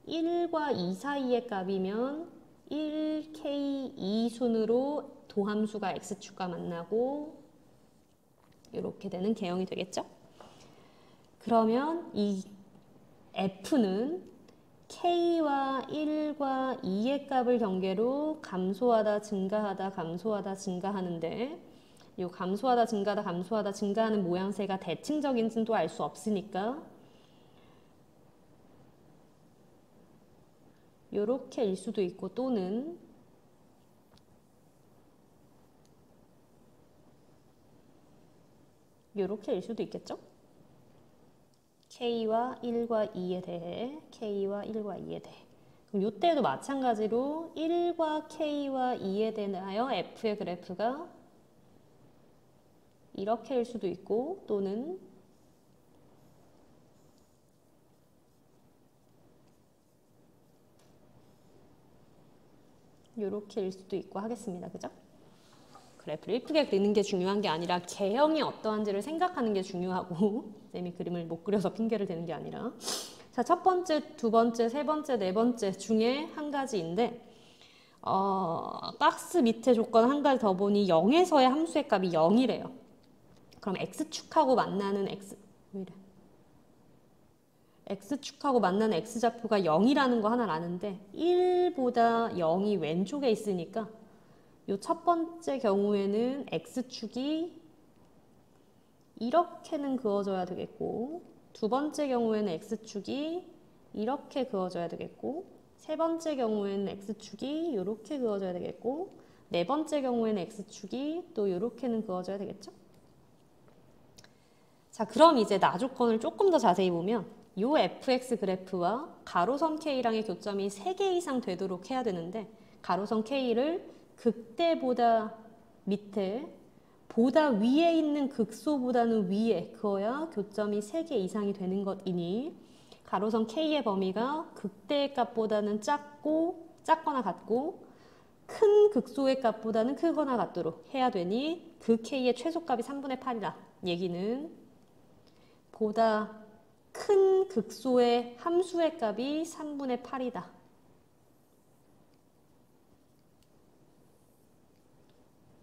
A: 1과 2 사이의 값이면 1K2 순으로 도함수가 X축과 만나고 이렇게 되는 개형이 되겠죠? 그러면 이 F는 K와 1과 2의 값을 경계로 감소하다 증가하다 감소하다 증가하는데 이 감소하다 증가하다 감소하다 증가하는 모양새가 대칭적인지는 또 알 수 없으니까 요렇게일 수도 있고 또는 요렇게일 수도 있겠죠? K와 1과 2에 대해 K와 1과 2에 대해 그럼 이때도 마찬가지로 1과 K와 2에 대하여 F의 그래프가 이렇게일 수도 있고 또는 이렇게일 수도 있고 하겠습니다. 그죠? 그래프를 이쁘게 그리는 게 중요한 게 아니라 개형이 어떠한지를 생각하는 게 중요하고 쌤이 그림을 못 그려서 핑계를 대는 게 아니라 자, 첫 번째, 두 번째, 세 번째, 네 번째 중에 한 가지인데 박스 밑에 조건 한 가지 더 보니 0에서의 함수의 값이 0이래요. 그럼 X축하고 만나는 X축하고 만나는 X좌표가 0이라는 거 하나를 아는데 1보다 0이 왼쪽에 있으니까 이 첫 번째 경우에는 X축이 이렇게는 그어져야 되겠고 두 번째 경우에는 X축이 이렇게 그어져야 되겠고 세 번째 경우에는 X축이 이렇게 그어져야 되겠고 네 번째 경우에는 X축이 또 이렇게는 그어져야 되겠죠? 자, 그럼 이제 나조건을 조금 더 자세히 보면 이 fx 그래프와 가로선 k랑의 교점이 3개 이상 되도록 해야 되는데 가로선 k를 극대보다 밑에 보다 위에 있는 극소보다는 위에 그어야 교점이 3개 이상이 되는 것이니 가로선 k의 범위가 극대의 값보다는 작거나 같고 큰 극소의 값보다는 크거나 같도록 해야 되니 그 k의 최소값이 3분의 8이다. 얘기는 보다 큰 극소의 함수의 값이 3분의 8이다.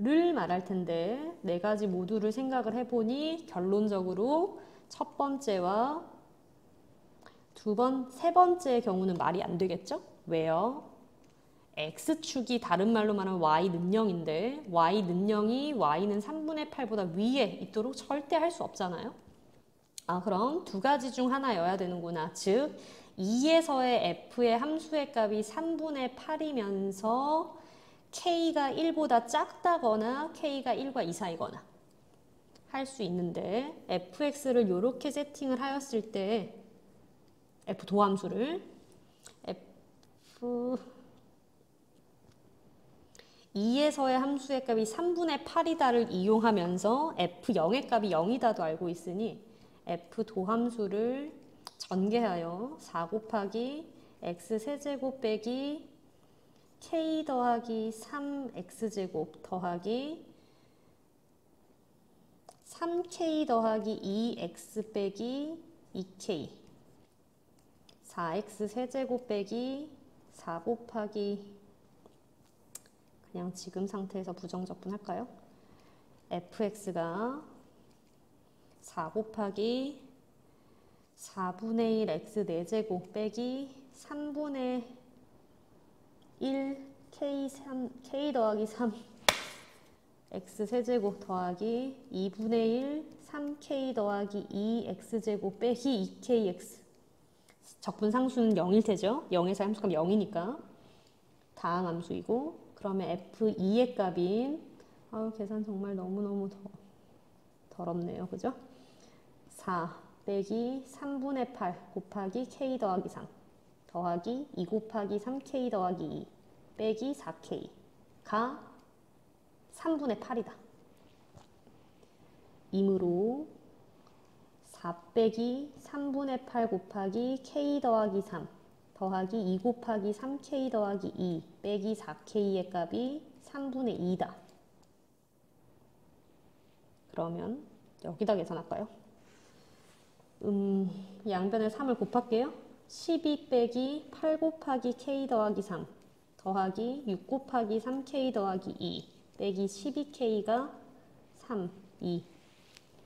A: 를 말할 텐데 네 가지 모두를 생각을 해보니 결론적으로 첫 번째와 세 번째의 경우는 말이 안 되겠죠? 왜요? x축이 다른 말로 말하면 y는 0인데 y는 0이 y는 3분의 8보다 위에 있도록 절대 할 수 없잖아요. 그럼 두 가지 중 하나여야 되는구나. 즉 2에서의 f의 함수의 값이 3분의 8이면서 k가 1보다 작다거나 k가 1과 이사이거나 할 수 있는데 fx를 이렇게 세팅을 하였을 때 f 도함수를 f 2에서의 함수의 값이 3분의 8이다를 이용하면서 f0의 값이 0이다도 알고 있으니 f 도함수를 전개하여 4 곱하기 x 세제곱 빼기 k 더하기 3x제곱 더하기 3k 더하기 2x 빼기 2k 4x 세제곱 빼기 4 곱하기 그냥 지금 상태에서 부정적분 할까요? fx가 4 곱하기 4분의 1 x 4제곱 빼기 3분의 1 k 더하기 3 x 세제곱 더하기 2분의 1 3k 더하기 2x제곱 빼기 2kx 적분상수는 0일 테죠. 0에서 함수값 0이니까 다항함수이고 그러면 f2의 값인 계산 정말 너무너무 더럽네요. 그죠? 4 빼기 3분의 8 곱하기 k 더하기 3 더하기 2 곱하기 3k 더하기 2 빼기 4k가 3분의 8이다. 이므로 4 빼기 3분의 8 곱하기 k 더하기 3 더하기 2 곱하기 3k 더하기 2 빼기 4k의 값이 3분의 2다. 그러면 여기다 계산할까요? 양변에 3을 곱할게요. 12 빼기 8 곱하기 k 더하기 3 더하기 6 곱하기 3k 더하기 2 빼기 12k가 3, 2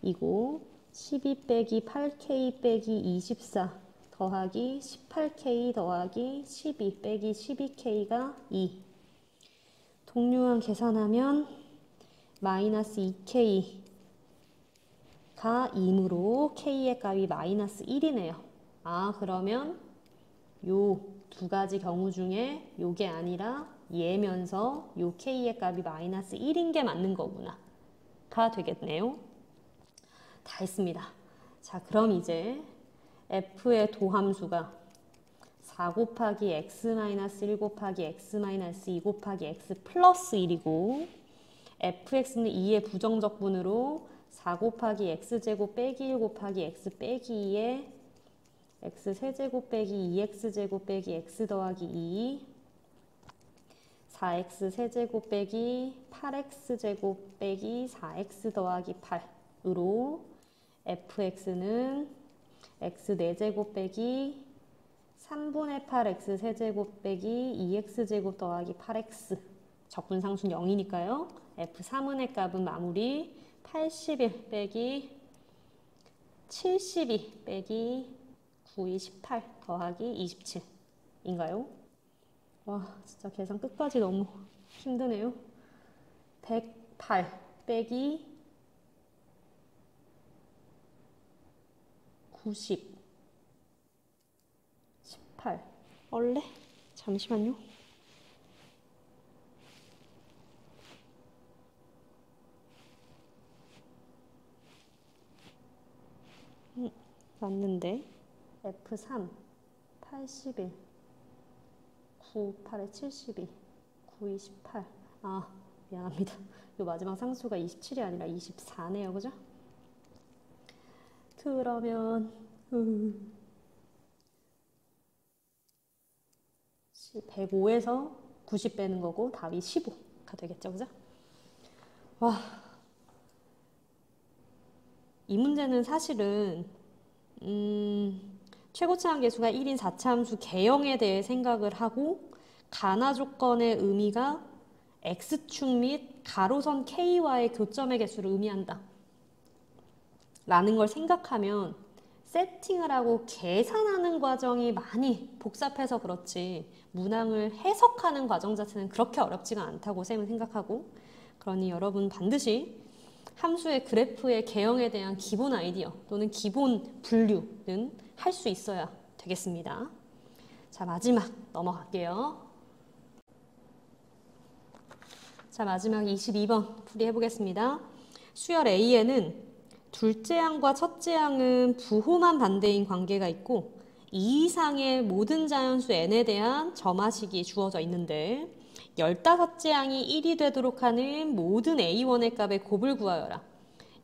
A: 이고 12 빼기 8k 빼기 24 더하기 18k 더하기 12 빼기 12k가 2 동류항 계산하면 마이너스 2k가 2이므로 k의 값이 마이너스 1이네요. 그러면 요 두 가지 경우 중에 요게 아니라 얘면서 요 k의 값이 마이너스 1인 게 맞는 거구나 가 되겠네요. 다 했습니다. 자, 그럼 이제 f의 도함수가 4 곱하기 x-1 곱하기 x-2 곱하기 x 플러스 1이고 fx는 2의 부정적분으로 4 곱하기 x제곱 빼기 1 곱하기 x 빼기 2에 x 세제곱 빼기 2x제곱 빼기 x 더하기 2 4x 세제곱 빼기 8x제곱 빼기 4x 더하기 8으로 fx는 x 4제곱 빼기 3분의 8 x 세제곱 빼기 2x제곱 더하기 8x 적분상수는 0이니까요. f3은의 값은 마무리 81 빼기 72 빼기 9, 28 더하기 27인가요? 와, 진짜 계산 끝까지 너무 힘드네요. 108 빼기 90 18 얼레? 잠시만요. 맞는데 F3 81 9 8에 72 9 28 미안합니다. 요 마지막 상수가 27이 아니라 24네요. 그죠? 그러면 105에서 90 빼는 거고 답이 15가 되겠죠. 그죠? 와, 이 문제는 사실은 최고치 함계수가 1인 4차 함수 개형에 대해 생각을 하고 가나 조건의 의미가 x축 및 가로선 k와의 교점의 개수를 의미한다 라는 걸 생각하면 세팅을 하고 계산하는 과정이 많이 복잡해서 그렇지 문항을 해석하는 과정 자체는 그렇게 어렵지가 않다고 쌤은 생각하고, 그러니 여러분 반드시 함수의 그래프의 개형에 대한 기본 아이디어 또는 기본 분류는 할 수 있어야 되겠습니다. 자, 마지막 넘어갈게요. 자, 마지막 22번 풀이해 보겠습니다. 수열 A에는 둘째 항과 첫째 항은 부호만 반대인 관계가 있고 이 이상의 모든 자연수 n에 대한 점화식이 주어져 있는데 15째 항이 1이 되도록 하는 모든 a1의 값의 곱을 구하여라.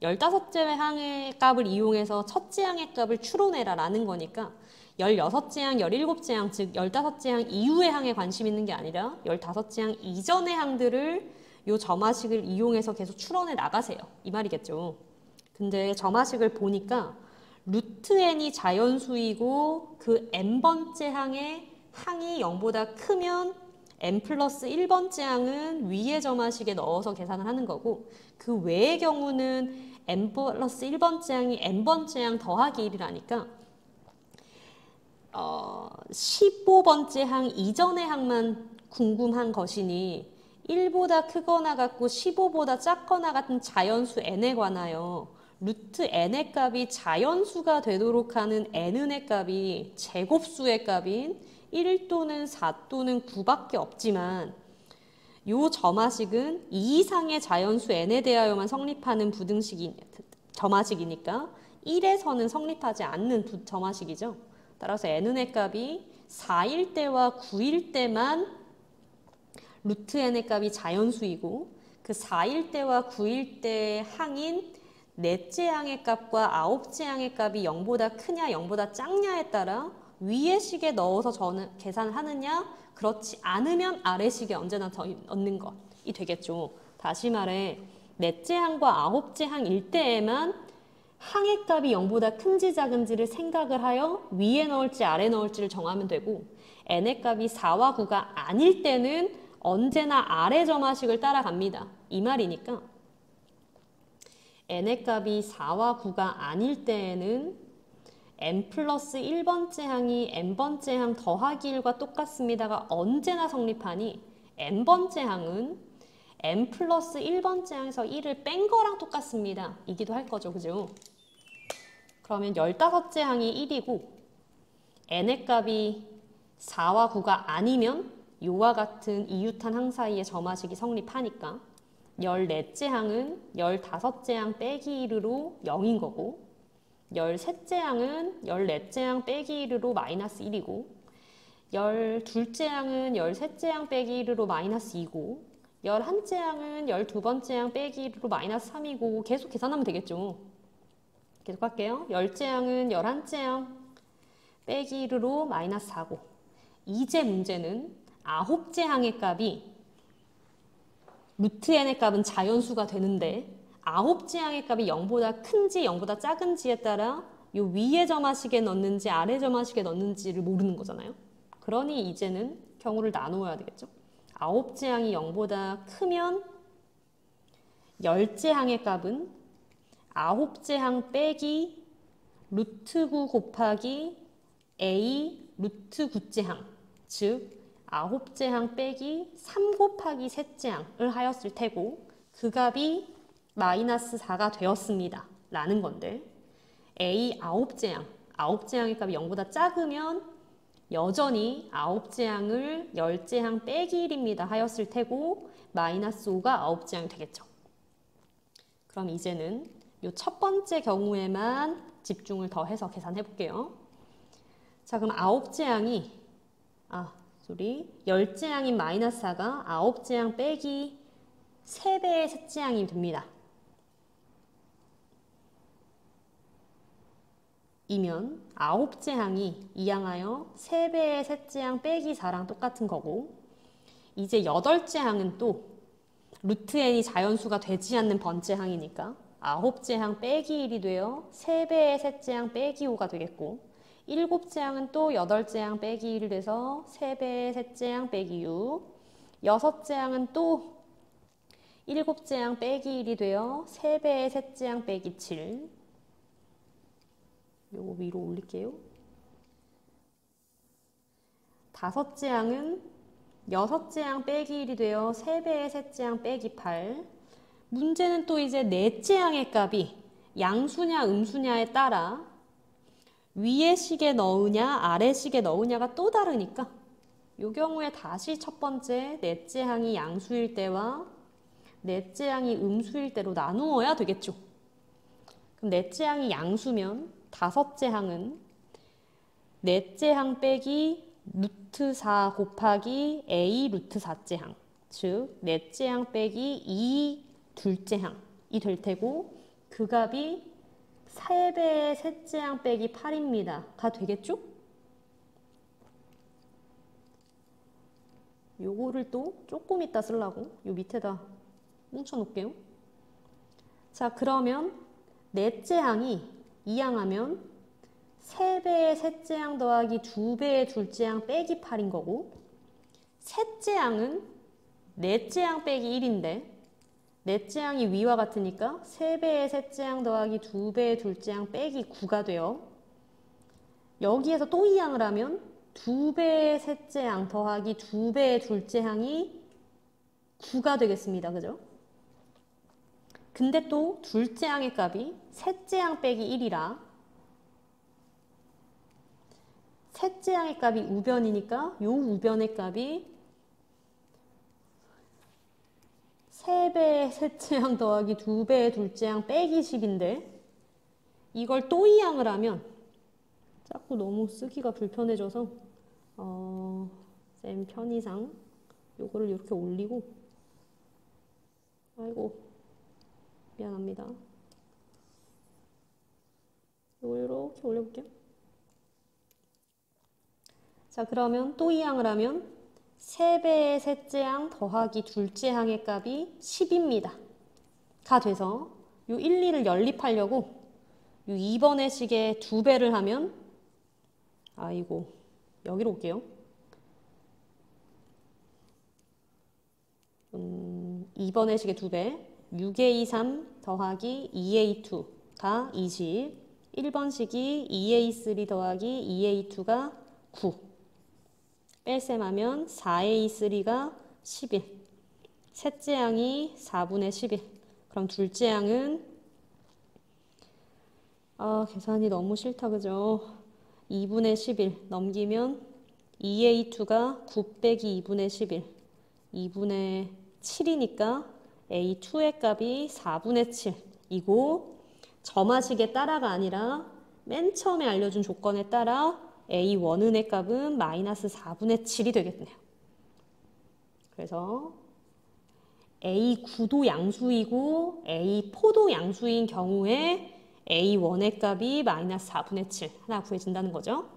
A: 15째 항의 값을 이용해서 첫째 항의 값을 추론해라 라는 거니까 16째 항, 17째 항, 즉 15째 항 이후의 항에 관심 있는 게 아니라 15째 항 이전의 항들을 요 점화식을 이용해서 계속 추론해 나가세요. 이 말이겠죠. 근데 점화식을 보니까 루트 n이 자연수이고 그 n번째 항의 항이 0보다 크면 n 플러스 1번째 항은 위의 점화식에 넣어서 계산을 하는 거고 그 외의 경우는 n 플러스 1번째 항이 n번째 항 더하기 1이라니까 15번째 항 이전의 항만 궁금한 것이니 1보다 크거나 같고 15보다 작거나 같은 자연수 n에 관하여 루트 n의 값이 자연수가 되도록 하는 n의 값이 제곱수의 값인 1 또는 4 또는 9밖에 없지만 요 점화식은 2 이상의 자연수 n에 대하여만 성립하는 점화식이니까 1에서는 성립하지 않는 점화식이죠. 따라서 n의 값이 4일 때와 9일 때만 루트 n의 값이 자연수이고 그 4일 때와 9일 때 항인 넷째 항의 값과 아홉째 항의 값이 0보다 크냐 0보다 작냐에 따라 위의 식에 넣어서 계산을 하느냐 그렇지 않으면 아래 식에 언제나 더 넣는 것이 되겠죠. 다시 말해 넷째 항과 아홉째 항일 때에만 항의 값이 0보다 큰지 작은지를 생각을 하여 위에 넣을지 아래 넣을지를 정하면 되고 n의 값이 4와 9가 아닐 때는 언제나 아래 점화식을 따라갑니다. 이 말이니까 n의 값이 4와 9가 아닐 때에는 n 플러스 1번째 항이 n번째 항 더하기 1과 똑같습니다가 언제나 성립하니 n번째 항은 n 플러스 1번째 항에서 1을 뺀 거랑 똑같습니다. 이기도 할 거죠. 그죠? 그러면 15째 항이 1이고 n의 값이 4와 9가 아니면 요와 같은 이유탄 항 사이의 점화식이 성립하니까 14째 항은 15째 항 빼기 1으로 0인 거고 13째 항은 14째 항 빼기 1으로 마이너스 1이고 12째 항은 13째 항 빼기 1으로 마이너스 2고 11째 항은 12번째 항 빼기 1으로 마이너스 3이고 계속 계산하면 되겠죠. 계속 할게요. 10째 항은 11째 항 빼기 1으로 마이너스 4고 이제 문제는 9째 항의 값이 루트 n의 값은 자연수가 되는데 9째 항의 값이 0보다 큰지 0보다 작은지에 따라 요 위의 점화식에 넣는지 아래 점화식에 넣는지를 모르는 거잖아요. 그러니 이제는 경우를 나누어야 되겠죠. 9째 항이 0보다 크면 10째 항의 값은 9째 항 빼기 루트 9 곱하기 a 루트 9째 항, 즉 9째 항 빼기 3 곱하기 셋째 항을 하였을 테고 그 값이 마이너스 4가 되었습니다. 라는 건데 a 9째 항, 9째 항의 값이 0보다 작으면 여전히 9째 항을 10째 항 빼기 1입니다. 하였을 테고 마이너스 5가 9째 항이 되겠죠. 그럼 이제는 이 첫 번째 경우에만 집중을 더 해서 계산해 볼게요. 자, 그럼 9째 항이 10째 항인 마이너스 4가 9째 항 빼기 3배의 셋째 항이 됩니다. 이면 9째 항이 이항하여 3배의 셋째 항 빼기 4랑 똑같은 거고 이제 8째 항은 또 루트 n이 자연수가 되지 않는 번째 항이니까 9째 항 빼기 1이 돼요. 3배의 셋째 항 빼기 5가 되겠고 7째 항은 또 8째 항 빼기 1이 돼서 3배의 셋째 항 빼기 6 6째 항은 또 7째 항 빼기 1이 돼요. 3배의 셋째 항 빼기 7 요거 위로 올릴게요. 5째 항은 6째 항 빼기 1이 돼요. 3배의 셋째 항 빼기 8 문제는 또 이제 넷째 항의 값이 양수냐 음수냐에 따라 위에 식에 넣으냐 아래 식에 넣으냐가 또 다르니까 이 경우에 다시 첫 번째 넷째 항이 양수일 때와 넷째 항이 음수일 때로 나누어야 되겠죠. 그럼 넷째 항이 양수면 5째 항은 넷째 항 빼기 루트 4 곱하기 a 루트 4째 항, 즉 넷째 항 빼기 2 둘째 항이 될 테고 그 값이 3배의 셋째 항 빼기 8입니다. 가 되겠죠? 요거를 또 조금 이따 쓰려고 요 밑에다 뭉쳐 놓을게요. 자, 그러면 넷째 항이 2항 하면 3배의 셋째 항 더하기 2배의 둘째 항 빼기 8인 거고 셋째 항은 넷째 항 빼기 1인데 넷째 항이 위와 같으니까 3배의 셋째 항 더하기 2배의 둘째 항 빼기 9가 돼요. 여기에서 또 2항을 하면 2배의 셋째 항 더하기 2배의 둘째 항이 9가 되겠습니다. 그죠? 근데 또 둘째 항의 값이 셋째 항 빼기 1이라 셋째 항의 값이 우변이니까 요 우변의 값이 3배의 셋째 항 더하기 2배의 둘째 항 빼기 10인데 이걸 또 2항을 하면 자꾸 너무 쓰기가 불편해져서 쌤 편의상 요거를 이렇게 올리고 아이고 미안합니다. 요걸 이렇게 올려볼게요. 자, 그러면 또 2항을 하면 3배의 셋째 항 더하기 둘째 항의 값이 10입니다. 가 돼서 요 1, 2를 연립하려고 요 2번의 식에 2배를 하면 아이고 여기로 올게요. 2번의 식에 2배 6a3 더하기 2a2가 20 1번 식이 2a3 더하기 2a2가 9 뺄셈하면 4a3가 11 셋째 항이 4분의 11 그럼 둘째 항은 계산이 너무 싫다 그죠? 2분의 11 넘기면 2a2가 9 빼기 2분의 11 2분의 7이니까 a2의 값이 4분의 7이고 점화식에 따라가 아니라 맨 처음에 알려준 조건에 따라 a1은의 값은 마이너스 4분의 7이 되겠네요. 그래서 a9도 양수이고 a4도 양수인 경우에 a1의 값이 마이너스 4분의 7 하나 구해진다는 거죠.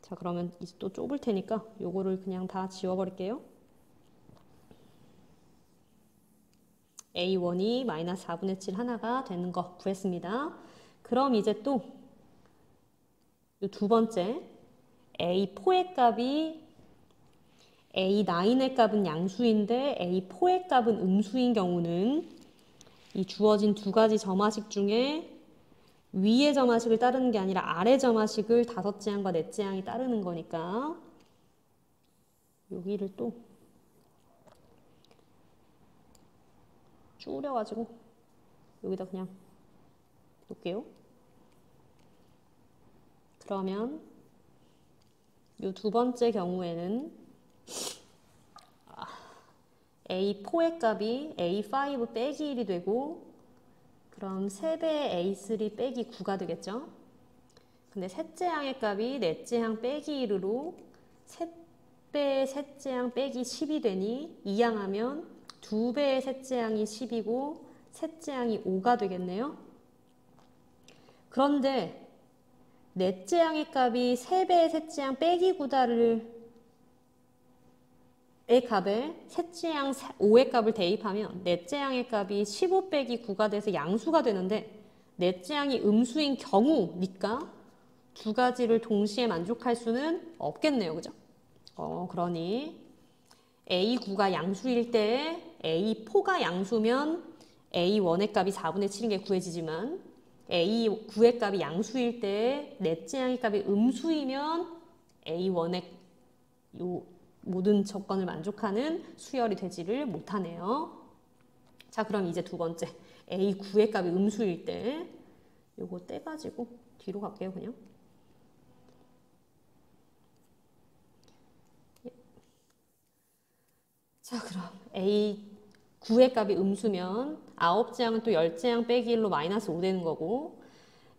A: 자, 그러면 이제 또 좁을 테니까 요거를 그냥 다 지워버릴게요. a1이 마이너스 4분의 7 하나가 되는 거 구했습니다. 그럼 이제 또 이 두 번째 a4의 값이 a9의 값은 양수인데 a4의 값은 음수인 경우는 이 주어진 두 가지 점화식 중에 위의 점화식을 따르는 게 아니라 아래 점화식을 5째 항과 넷째 항이 따르는 거니까 여기를 또 줄여가지고 여기다 그냥 놓을게요. 그러면 이 두 번째 경우에는 a4의 값이 a5 빼기 1이 되고 그럼 3배의 a3 빼기 9가 되겠죠. 근데 셋째 항의 값이 넷째 항 빼기 1으로 3배의 셋째 항 빼기 10이 되니 2항 하면 2배의 셋째 항이 10이고 셋째 항이 5가 되겠네요. 그런데 넷째 항의 값이 3배의 셋째 항 빼기 9다를 값에 셋째 양 5의 값을 대입하면 넷째 양의 값이 15 빼기 9가 돼서 양수가 되는데 넷째 양이 음수인 경우니까 두 가지를 동시에 만족할 수는 없겠네요. 그죠? 그러니 A9가 양수일 때 A4가 양수면 A1의 값이 4분의 7인 게 구해지지만 A9의 값이 양수일 때 넷째 양의 값이 음수이면 A1의 요 모든 조건을 만족하는 수열이 되지를 못하네요. 자, 그럼 이제 두 번째 A9의 값이 음수일 때 요거 떼가지고 뒤로 갈게요. 그냥. 자, 그럼 A9의 값이 음수면 9째 양은 또 10째 양 빼기 1로 마이너스 5 되는 거고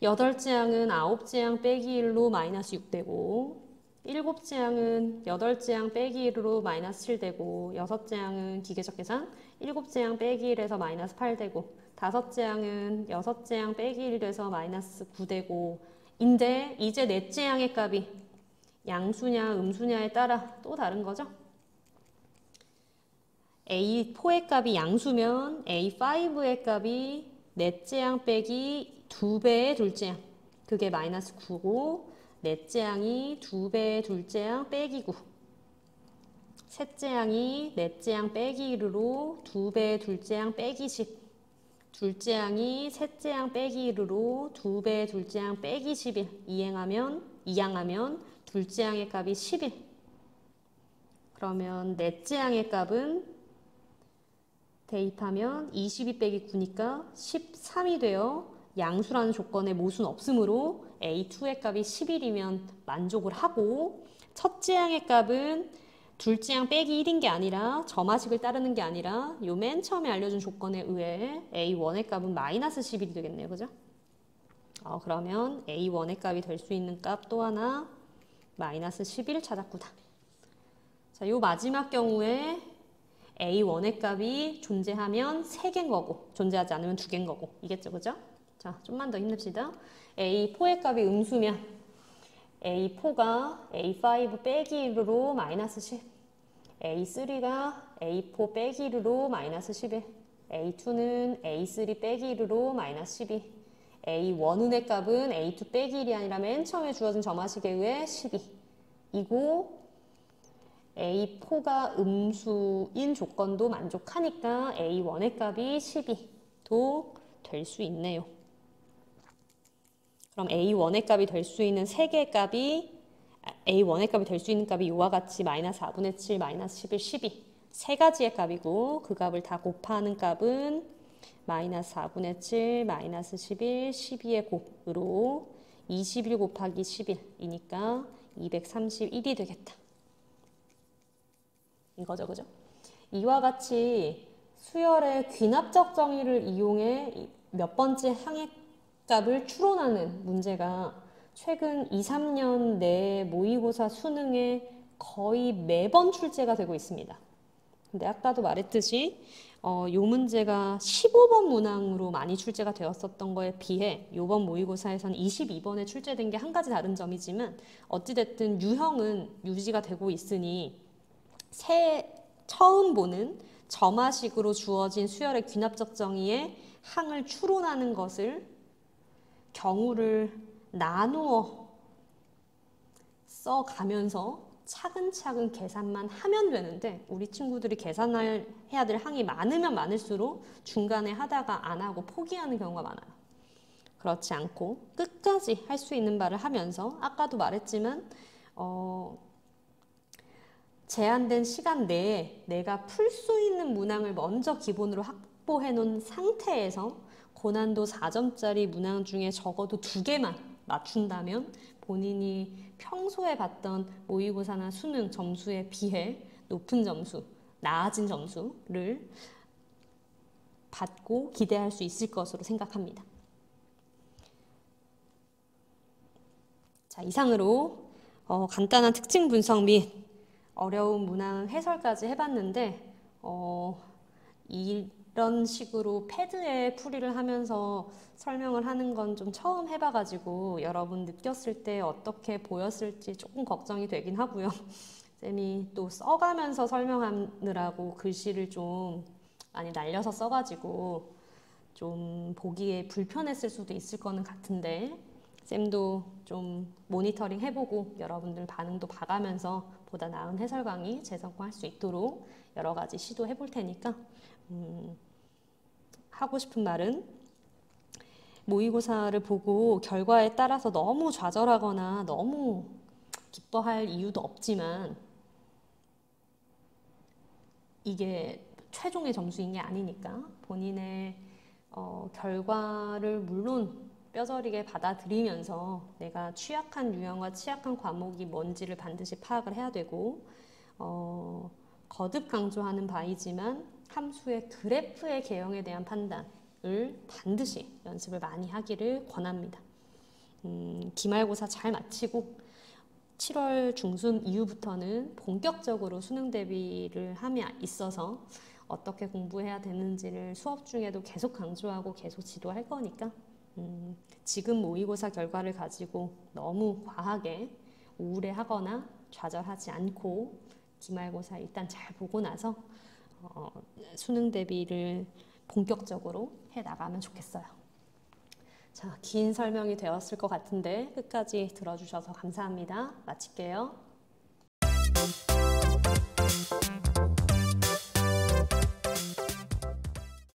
A: 8째 양은 9째 양 빼기 1로 마이너스 6 되고 7째 양은 8째 양 빼기 1로 마이너스 7 되고 6째 양은 기계적 계산 7째 양 빼기 1에서 마이너스 8 되고 5째 양은 6째 양 빼기 1 돼서 마이너스 9 되고 인데 이제 넷째 양의 값이 양수냐 음수냐에 따라 또 다른 거죠. A4의 값이 양수면 A5의 값이 넷째 양 빼기 2배의 둘째 양 그게 마이너스 9고 넷째 양이 2배의 둘째 양 빼기 9 셋째 양이 넷째 양 빼기 1으로 2배의 둘째 양 빼기 10 둘째 양이 셋째 양 빼기 1으로 2배의 둘째 양 빼기 11 이항하면 둘째 양의 값이 11 그러면 넷째 양의 값은 대입하면 22 빼기 9니까 13이 돼요. 양수라는 조건에 모순 없으므로 A2의 값이 11이면 만족을 하고 첫째 양의 값은 둘째 양 빼기 1인 게 아니라 점화식을 따르는 게 아니라 요 맨 처음에 알려준 조건에 의해 A1의 값은 마이너스 11이 되겠네요. 그죠? 그러면 A1의 값이 될 수 있는 값 또 하나 마이너스 11 찾았구나. 자, 요 마지막 경우에 A1의 값이 존재하면 3개인 거고 존재하지 않으면 2개인 거고 이겠죠. 그죠? 자, 좀만 더 힘냅시다. A4의 값이 음수면 A4가 A5 빼기 1으로 마이너스 10 A3가 A4 빼기 1으로 마이너스 11 A2는 A3 빼기 1으로 마이너스 12 A1의 값은 A2 빼기 1이 아니라 맨 처음에 주어진 점화식에 의해 12 이고 A4가 음수인 조건도 만족하니까 A1의 값이 12도 될 수 있네요. 그럼 A1의 값이 될 수 있는 3개의 값이 A1의 값이 될 수 있는 값이 이와 같이 마이너스 4분의 7, 마이너스 11, 12 세 가지의 값이고 그 값을 다 곱하는 값은 마이너스 4분의 7, 마이너스 11, 12의 곱으로 21 곱하기 11이니까 231이 되겠다. 이거죠, 그죠? 이와 같이 수열의 귀납적 정의를 이용해 몇 번째 항의 값을 추론하는 문제가 최근 2, 3년 내 모의고사 수능에 거의 매번 출제가 되고 있습니다. 근데 아까도 말했듯이 요 문제가 15번 문항으로 많이 출제가 되었었던 거에 비해 요번 모의고사에서는 22번에 출제된 게 한 가지 다른 점이지만 어찌됐든 유형은 유지가 되고 있으니 처음 보는 점화식으로 주어진 수열의 귀납적 정의의 항을 추론하는 것을 경우를 나누어 써가면서 차근차근 계산만 하면 되는데 우리 친구들이 계산을 해야 될 항이 많으면 많을수록 중간에 하다가 안 하고 포기하는 경우가 많아요. 그렇지 않고 끝까지 할 수 있는 바를 하면서 아까도 말했지만 제한된 시간 내에 내가 풀 수 있는 문항을 먼저 기본으로 확보해 놓은 상태에서 고난도 4점짜리 문항 중에 적어도 2개만 맞춘다면 본인이 평소에 봤던 모의고사나 수능 점수에 비해 높은 점수, 나아진 점수를 받고 기대할 수 있을 것으로 생각합니다. 자, 이상으로 간단한 특징 분석 및 어려운 문항 해설까지 해봤는데 이런 식으로 패드에 풀이를 하면서 설명을 하는 건 좀 처음 해봐가지고 여러분 느꼈을 때 어떻게 보였을지 조금 걱정이 되긴 하고요. 쌤이 또 써가면서 설명하느라고 글씨를 좀 많이 날려서 써가지고 좀 보기에 불편했을 수도 있을 거는 같은데 쌤도 좀 모니터링 해보고 여러분들 반응도 봐가면서 보다 나은 해설 강의 재성공할 수 있도록 여러 가지 시도해 볼 테니까 하고 싶은 말은 모의고사를 보고 결과에 따라서 너무 좌절하거나 너무 기뻐할 이유도 없지만 이게 최종의 점수인 게 아니니까 본인의 결과를 물론 뼈저리게 받아들이면서 내가 취약한 유형과 취약한 과목이 뭔지를 반드시 파악을 해야 되고 거듭 강조하는 바이지만 함수의 그래프의 개형에 대한 판단을 반드시 연습을 많이 하기를 권합니다. 기말고사 잘 마치고 7월 중순 이후부터는 본격적으로 수능 대비를 함에 있어서 어떻게 공부해야 되는지를 수업 중에도 계속 강조하고 계속 지도할 거니까 지금 모의고사 결과를 가지고 너무 과하게 우울해하거나 좌절하지 않고 기말고사 일단 잘 보고 나서 수능 대비를 본격적으로 해 나가면 좋겠어요. 자, 긴 설명이 되었을 것 같은데 끝까지 들어주셔서 감사합니다. 마칠게요.